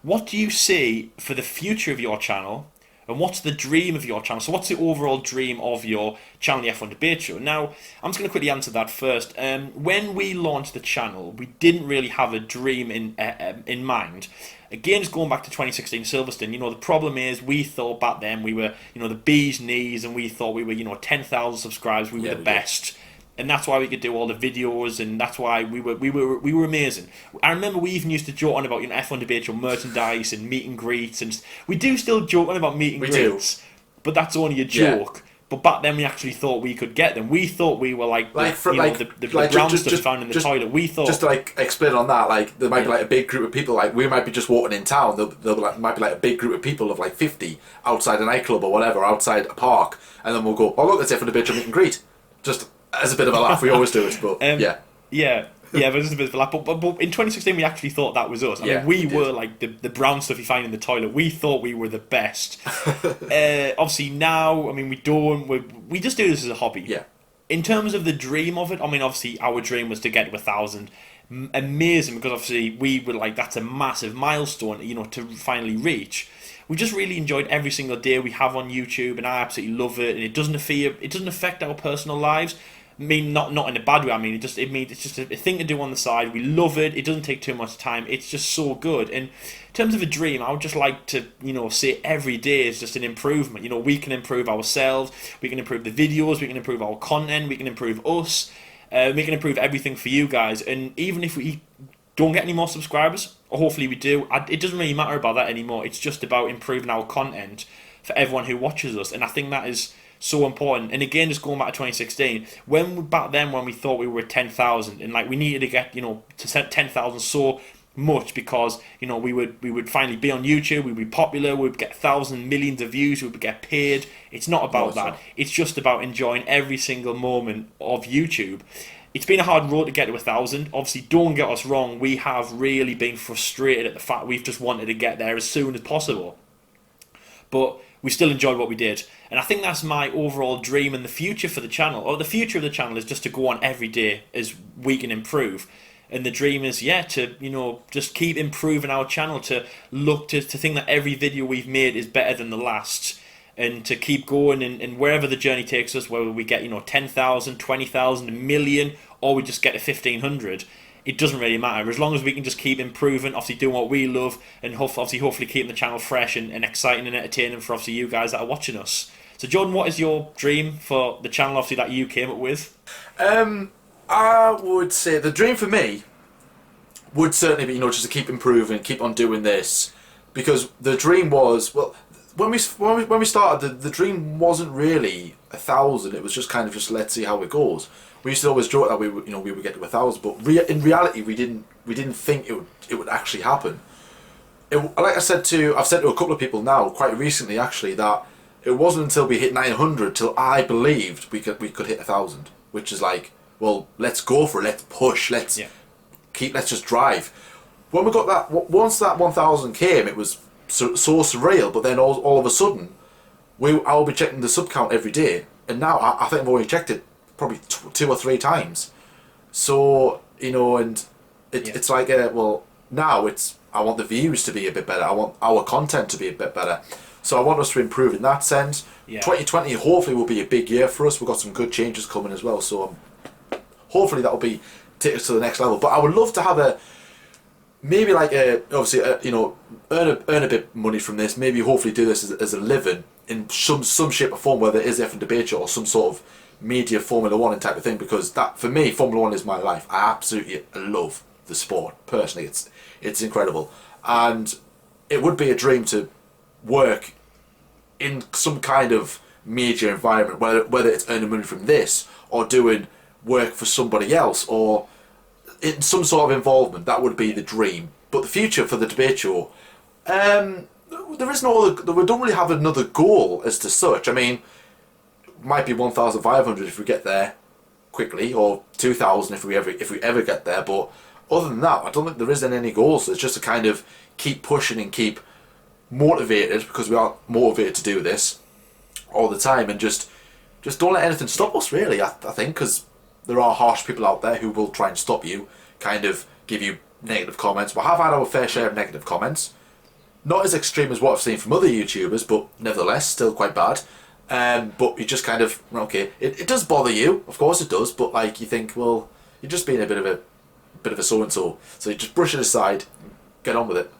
what do you see for the future of your channel? And what's the dream of your channel? So what's the overall dream of your channel, the F1 Debate Show? Now, I'm just going to quickly answer that first. When we launched the channel, we didn't really have a dream in mind. Again, just going back to 2016 Silverstone, the problem is we thought back then we were, the bee's knees, and we thought we were, 10,000 subscribers, we were the best. And that's why we could do all the videos, and that's why we were amazing. I remember we even used to joke on about F1 Debate Show merchandise and meet and greets, and we do still joke on about meet and greets, but that's only a joke. Yeah. But back then we actually thought we could get them. We thought we were the brown stuff found in the toilet. We thought, just to explain on that, there might be a big group of people. We might be just walking in town. There might be a big group of people of 50 outside a nightclub or whatever, outside a park, and then we'll go, oh look, it's F1 Debate Show meet and greet, just as a bit of a laugh. We always do it, but but it's a bit of a laugh. But in 2016, we actually thought that was us. I mean, we were the brown stuff you find in the toilet. We thought we were the best. Obviously now, I mean, we just do this as a hobby. Yeah. In terms of the dream of it, I mean, obviously our dream was to get to 1,000. Amazing, because obviously we were that's a massive milestone, to finally reach. We just really enjoyed every single day we have on YouTube, and I absolutely love it. And it doesn't affect our personal lives. I mean, not in a bad way. I mean, it's just a thing to do on the side. We love it. It doesn't take too much time. It's just so good. And in terms of a dream, I would just like to, say every day is just an improvement. We can improve ourselves. We can improve the videos. We can improve our content. We can improve us. We can improve everything for you guys. And even if we don't get any more subscribers, or hopefully we do, it doesn't really matter about that anymore. It's just about improving our content for everyone who watches us. And I think that is so important. And again, just going back to 2016, back then when we thought we were at 10,000, and we needed to get to 10,000 so much, because we would finally be on YouTube, we'd be popular, we would get thousands, millions of views, we would get paid. It's not about that. It's just about enjoying every single moment of YouTube. It's been a hard road to get to 1,000. Obviously, don't get us wrong, we have really been frustrated at the fact we've just wanted to get there as soon as possible. But we still enjoyed what we did. And I think that's my overall dream in the future for the channel. Or the future of the channel is just to go on every day as we can improve. And the dream is, to, just keep improving our channel, to look to think that every video we've made is better than the last. And to keep going, and wherever the journey takes us, whether we get, 10,000, 20,000, a million, or we just get to 1,500, it doesn't really matter. As long as we can just keep improving, obviously doing what we love, and hopefully keeping the channel fresh and exciting and entertaining for obviously you guys that are watching us. So Jordan, what is your dream for the channel obviously that you came up with? I would say the dream for me would certainly be, just to keep improving, keep on doing this, because the dream was, well, when we started, the dream wasn't really 1,000. It was just kind of let's see how it goes. We used to always joke that we would get to 1,000, but in reality we didn't think it would actually happen. I've said to a couple of people now, quite recently actually, that it wasn't until we hit 900 till I believed we could hit 1,000, which is well, let's go for it, let's push, let's just drive. When we got that, once that 1,000 came, it was so surreal. But then all of a sudden, I'll be checking the sub count every day, and now I think I've only checked it probably 2 or 3 times. So, you know, and it's like, well, now I want the views to be a bit better. I want our content to be a bit better. So I want us to improve in that sense. 2020 hopefully will be a big year for us. We've got some good changes coming as well. So hopefully that will take us to the next level. But I would love to have maybe like obviously you know, earn a bit of money from this. Maybe hopefully do this as a living in some shape or form, whether it is F1 Debate Show or some sort of media Formula 1 type of thing, because that, for me, Formula 1 is my life. I absolutely love the sport. Personally, it's incredible, and it would be a dream to work in some kind of media environment, whether it's earning money from this or doing work for somebody else or in some sort of involvement. That would be the dream. But the future for the debate show, there is no other. We don't really have another goal as to such. I mean, might be 1,500 if we get there quickly, or 2,000 if we ever get there. But other than that, I don't think there isn't any goals. It's just to kind of keep pushing and keep motivated, because we are motivated to do this all the time, and just don't let anything stop us, really. I think, because there are harsh people out there who will try and stop you, kind of give you negative comments. We have had our fair share of negative comments. Not as extreme as what I've seen from other YouTubers, but nevertheless, still quite bad. But you just kind of, okay, it does bother you, of course it does, but like you think, well, you're just being a bit of a so-and-so, so you just brush it aside, get on with it.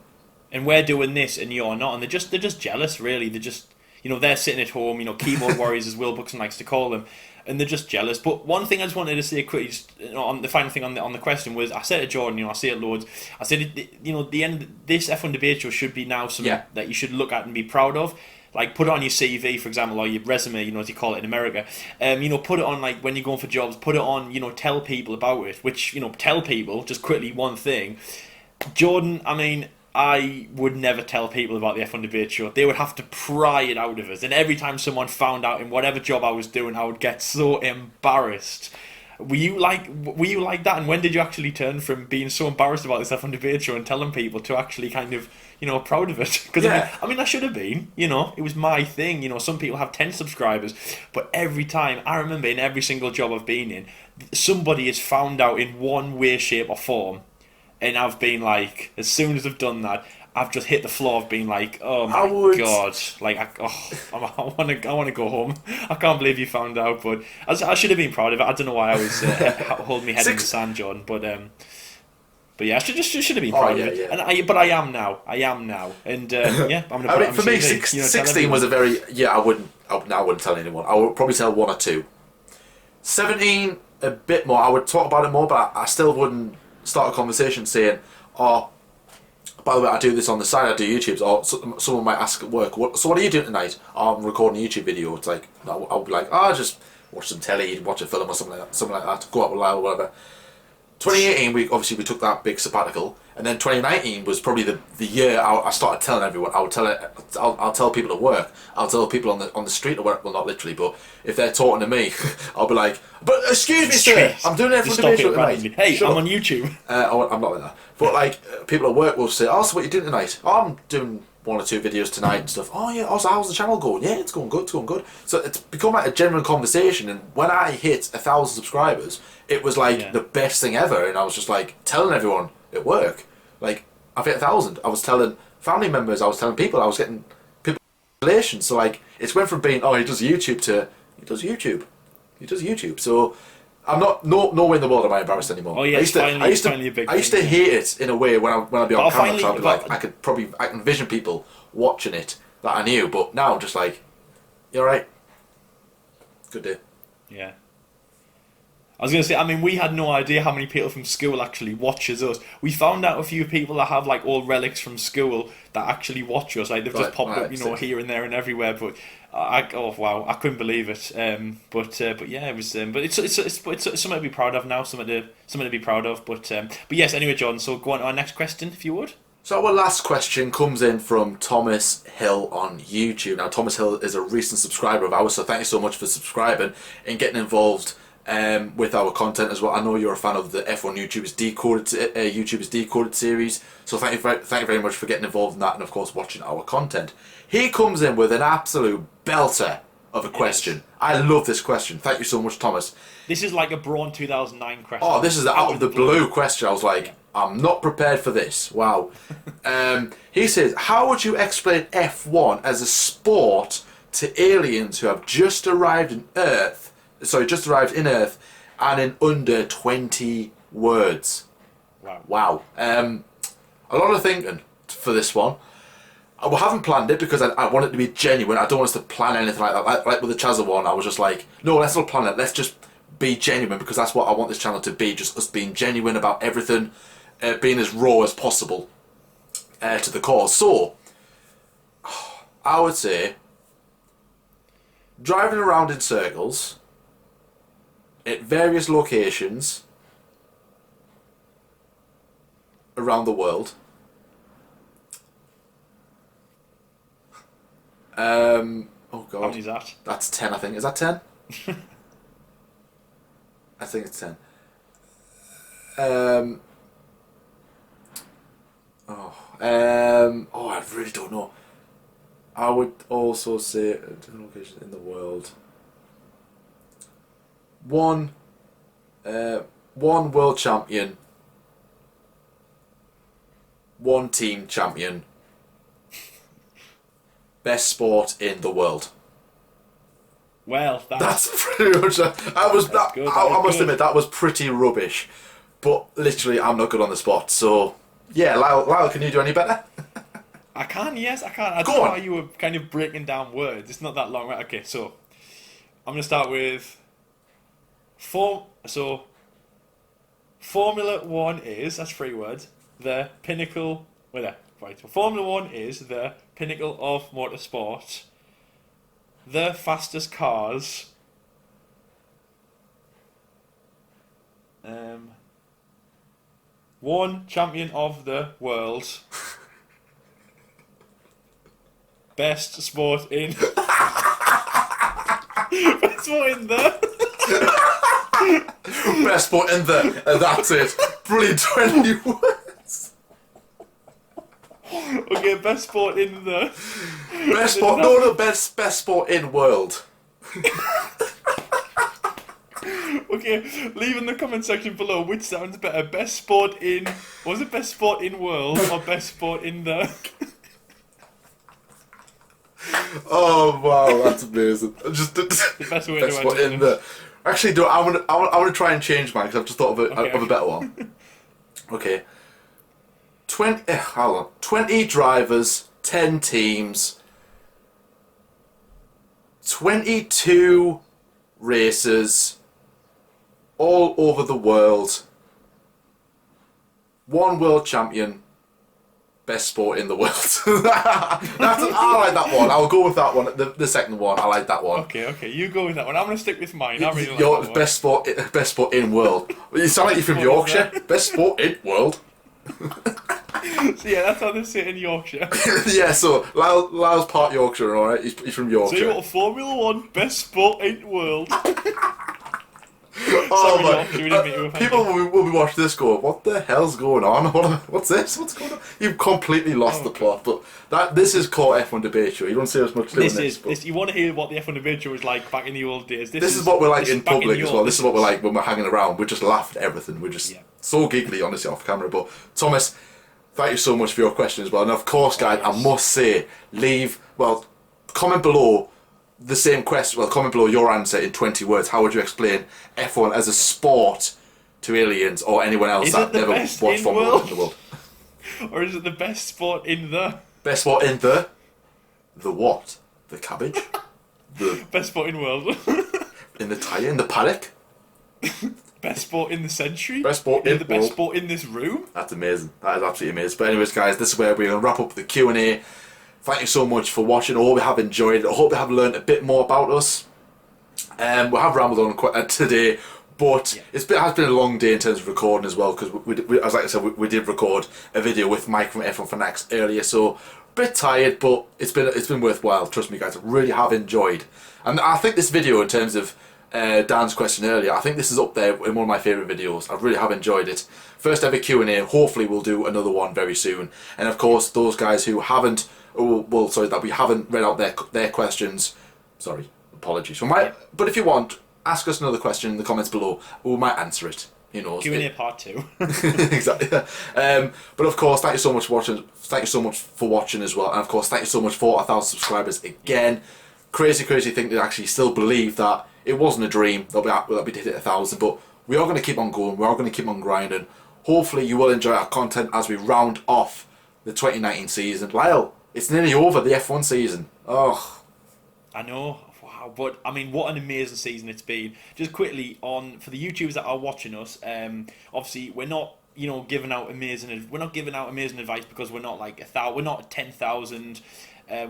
And we're doing this and you're not, and they're just jealous, really. They're just, you know, they're sitting at home, you know, keyboard warriors, as Will Buxton likes to call them, and they're just jealous. But one thing I just wanted to say quickly, just, you know, on the final thing on the question, was I said to Jordan, you know, I say it loads, I said, you know, the end of this F1 debate show should be now something that you should look at and be proud of. Like, put it on your CV, for example, or your resume, you know, as you call it in America. You know, put it on, like, when you're going for jobs, put it on, you know, tell people about it. Which, you know, tell people, just quickly, one thing. Jordan, I mean, I would never tell people about the F1 debate show. They would have to pry it out of us. And every time someone found out in whatever job I was doing, I would get so embarrassed. Were you like that? And when did you actually turn from being so embarrassed about this F1 debate show and telling people to actually kind of, you know, proud of it? Because I mean, I should have been. You know, it was my thing. You know, some people have 10 subscribers, but every time, I remember in every single job I've been in, somebody has found out in one way, shape, or form, and I've been like, as soon as I've done that, I've just hit the floor of being like, oh my god, like I want to go home. I can't believe you found out, but I should have been proud of it. I don't know why I was holding my head in the sand, John, but yeah, I should have been proud of it. Yeah. But I am now, and yeah, I'm gonna. I mean, it for on me, CV, you know, 16 was a very I wouldn't tell anyone. I would probably tell 1 or 2. 17 a bit more. I would talk about it more, but I still wouldn't start a conversation saying, oh, by the way, I do this on the side, I do YouTubes, or someone might ask at work, so what are you doing tonight? Oh, I'm recording a YouTube video. It's like, I'll be like, just watch some telly, watch a film or something like that, go out with Lyle or whatever. 2018, we took that big sabbatical, and then 2019 was probably the year I started telling everyone. I'll tell people at work, I'll tell people on the street or whatever, well, not literally, but if they're talking to me, I'll be like, but excuse me, sir, I'm doing it for the show tonight. Hey, I'm on YouTube. I'm not like that. But like, people at work will say, oh, so what are you doing tonight? Oh, I'm doing 1 or 2 videos tonight and stuff. Oh yeah, also, how's the channel going? Yeah, it's going good, So it's become like a genuine conversation, and when I hit 1,000 subscribers, it was like the best thing ever, and I was just like telling everyone at work, like, I've hit 1,000. I was telling family members, I was telling people, I was getting people relations. So like, it's went from being, oh, he does YouTube to he does YouTube. So I'm not no way in the world am I embarrassed anymore. Oh yeah, I used to hate it in a way when I'd be on camera. So I'd be like, I can envision people watching it that I knew, but now I'm just like, you alright? Good day. Yeah. I was going to say, I mean, we had no idea how many people from school actually watches us. We found out a few people that have like old relics from school that actually watch us. Like they've just popped up, you know, here and there and everywhere. But I couldn't believe it. But yeah, it was. But it's something to be proud of now. Something to be proud of. But yes. Anyway, John. So go on to our next question, if you would. So our last question comes in from Thomas Hill on YouTube. Now, Thomas Hill is a recent subscriber of ours, so thank you so much for subscribing and getting involved with our content as well. I know you're a fan of the F1 YouTubers Decoded series, so thank you very much for getting involved in that, and of course watching our content. He comes in with an absolute belter of a question. I love this question. Thank you so much, Thomas. This is like a Braun 2009 question. Oh, this is the out of the blue question. I was like, I'm not prepared for this. Wow. He says, how would you explain F1 as a sport to aliens who have just arrived in Earth? Sorry, just arrived in Earth, and in under 20 words. Wow. A lot of thinking for this one. I haven't planned it because I want it to be genuine. I don't want us to plan anything like that. Like with the Chazza one, I was just like, no, let's not plan it. Let's just be genuine, because that's what I want this channel to be. Just us being genuine about everything, being as raw as possible to the cause. So, I would say driving around in circles at various locations around the world. Oh god. How many is that? That's 10, I think. Is that 10? I think it's 10. I really don't know. I would also say different locations in the world. One world champion. One team champion. Best sport in the world. Well, that's pretty much. I must admit that was pretty rubbish, but literally I'm not good on the spot. So yeah, Lyle, can you do any better? I can. Yes, I can. I don't know how you were kind of breaking down words. It's not that long, right? Okay, so I'm gonna start with Formula One is, that's 3 words, the pinnacle. Right. So Formula One is the pinnacle of motorsport. The fastest cars. One champion of the world. Best sport in. Best sport in the. Best sport in the. That's it. Brilliant 20 words. Okay, best sport in the. Best sport. No, best sport in world. Okay, leave in the comment section below which sounds better. Best sport in. Was it best sport in world or best sport in the? Oh wow, that's amazing. Just the best way best sport in the. Actually, do I want to try and change mine because I've just thought of a better one. Okay. 20 drivers, 10 teams, 22 races, all over the world, one world champion, best sport in the world. I like that one. I'll go with that one. The second one, I like that one. Okay, you go with that one. I'm going to stick with mine. I really like your that one. Best sport in world. You sound like you're from Yorkshire. Best sport in world. So yeah, that's how they say it in Yorkshire. Yeah, so Lyle's part Yorkshire, alright? He's from Yorkshire. So you got a Formula 1 best sport in the world. Oh my! People will be watching this going, what the hell's going on? What's this? What's going on? You've completely lost the plot. But this is called F1 Debate Show. You don't see as much doing this. You want to hear what the F1 Debate Show was like back in the old days. This is what we're like in public as well. This is what we're like when we're hanging around. We just laugh at everything. We're just so giggly, honestly, off camera. But Thomas, thank you so much for your question as well. And of course, guys, I must say, comment below the same question. Well, comment below your answer in 20 words. How would you explain F1 as a sport to aliens or anyone else that never watched Formula 1 in the world? Or is it the best sport in the? Best sport in the what? The cabbage? The best sport in world. In the tyre? In the paddock? Best sport in the century? Best sport in the best sport in this room? That's amazing. That is absolutely amazing. But anyways, guys, this is where we're going to wrap up the Q&A. Thank you so much for watching. I hope you have enjoyed it. I hope you have learned a bit more about us. We have rambled on quite today, but it has been a long day in terms of recording as well, because as I said, we did record a video with Mike from F1 Fanatics earlier, so a bit tired, but it's been worthwhile. Trust me, guys, I really have enjoyed. And I think this video, in terms of Dan's question earlier, I think this is up there in one of my favourite videos. I really have enjoyed it. First ever Q&A. Hopefully we'll do another one very soon. And of course, those guys who haven't, that we haven't read out their questions. Sorry, apologies. But if you want, ask us another question in the comments below. We might answer it. Q&A part 2. Exactly. But of course, thank you so much for watching. Thank you so much for watching as well, and of course, thank you so much for 1,000 subscribers again. Crazy thing to actually still believe that it wasn't a dream that we did hit 1,000. But we are going to keep on going. We are going to keep on grinding. Hopefully, you will enjoy our content as we round off the 2019 season. Lyle, it's nearly over, the F1 season. Oh, I know. Wow, but I mean, what an amazing season it's been. Just quickly for the YouTubers that are watching us, obviously we're not giving out amazing advice because we're not like we're not 10,000.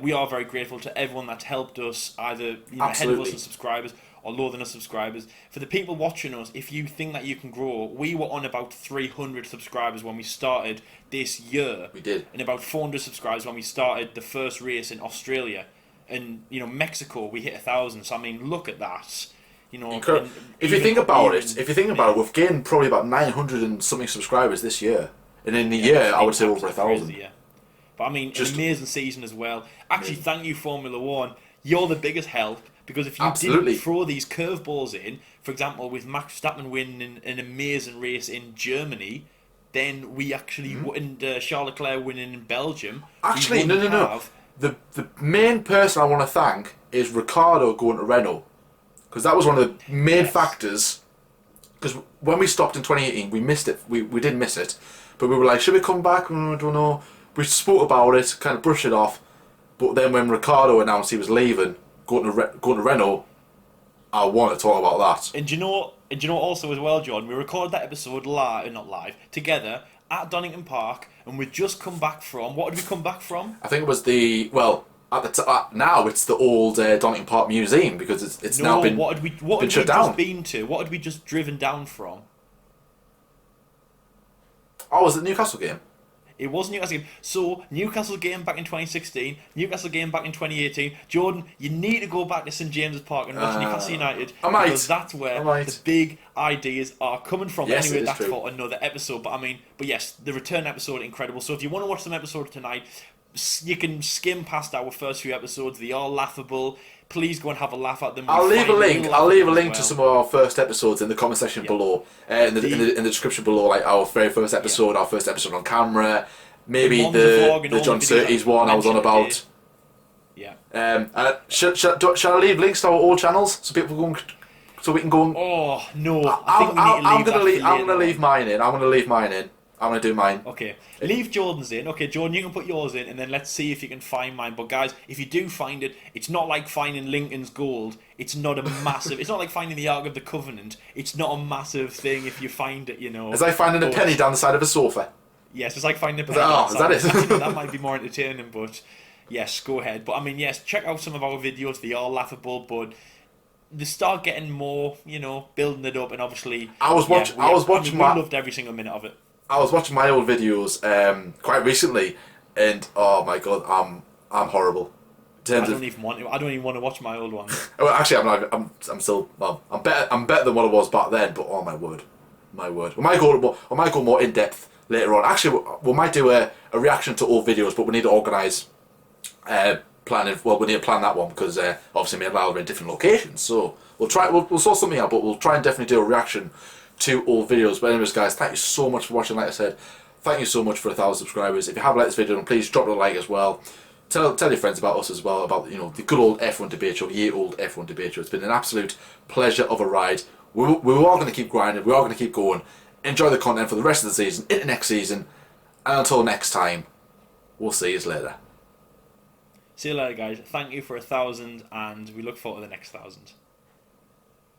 We are very grateful to everyone that's helped us, either ahead of us in subscribers or lower than us subscribers. For the people watching us, if you think that you can grow, we were on about 300 subscribers when we started this year. We did. And about 400 subscribers when we started the first race in Australia. And Mexico, we hit 1,000. So I mean, look at that. If you think about it, we've gained probably about 900 and something subscribers this year, and in the year I would say over 1,000. Yeah. But I mean, an amazing season as well. Actually, thank you, Formula One. You're the biggest help, because if you didn't throw these curveballs in, for example, with Max Verstappen winning an amazing race in Germany, then we actually wouldn't. Charles Leclerc winning in Belgium. Actually, no. The main person I want to thank is Ricciardo going to Renault, because that was one of the main factors. Because when we stopped in 2018, we missed it. We did miss it, but we were like, should we come back? I don't know. We spoke about it, kind of brushed it off. But then when Ricciardo announced he was leaving, going to Renault, I want to talk about that. And do you know also as well, John, we recorded that episode not live, together at Donington Park, and we'd just come back from, what did we come back from? I think it was now it's the old Donington Park Museum, because it's now been what had we shut down. Just been to? What had we just driven down from? Oh, was it the Newcastle game? It was Newcastle game. So, Newcastle game back in 2016, Newcastle game back in 2018. Jordan, you need to go back to St James's Park and watch Newcastle United. Because that's where the big ideas are coming from. Yes, anyway, that's true. For another episode. But yes, the return episode, incredible. So if you want to watch some episode tonight, you can skim past our first few episodes. They are laughable. Please go and have a laugh at them. I'll leave a link to some of our first episodes in the comment section below, in the description below, like our very first episode, our first episode on camera, maybe the John Surtees one I was on about. Yeah. Shall I leave links to our old channels so people go? So we can go. Oh no! I'm gonna leave mine in. I'm going to do mine. Okay. Leave Jordan's in. Okay, Jordan, you can put yours in, and then let's see if you can find mine. But guys, if you do find it, it's not like finding Lincoln's gold. It's not a massive... It's not like finding the Ark of the Covenant. It's not a massive thing if you find it, It's like finding a penny down the side of a sofa. Yes, it's like finding a penny down the side. Is that it? That might be more entertaining, but... Yes, go ahead. But I mean, yes, check out some of our videos. They are laughable, but... They start getting more, building it up, and obviously... we loved every single minute of it. I was watching my old videos quite recently, and oh my god, I'm horrible. I don't even want to watch my old ones. Well, actually, I'm still I'm better than what I was back then. But oh my word, we might go more in depth later on. Actually, we might do a reaction to old videos, but we need to organise planning. Well, we need to plan that one because obviously me and Lyle are in different locations, so we'll sort something out. But we'll try and definitely do a reaction to old videos. But anyways, guys, thank you so much for watching. Like I said, thank you so much for 1,000 subscribers. If you have liked this video, then please drop it a like as well. Tell your friends about us as well, about the good old F1 debate show, year-old F1 debate show. It's been an absolute pleasure of a ride. We are going to keep grinding. We are going to keep going. Enjoy the content for the rest of the season, into next season, and until next time, we'll see you later. See you later, guys. Thank you for 1,000, and we look forward to the next 1,000.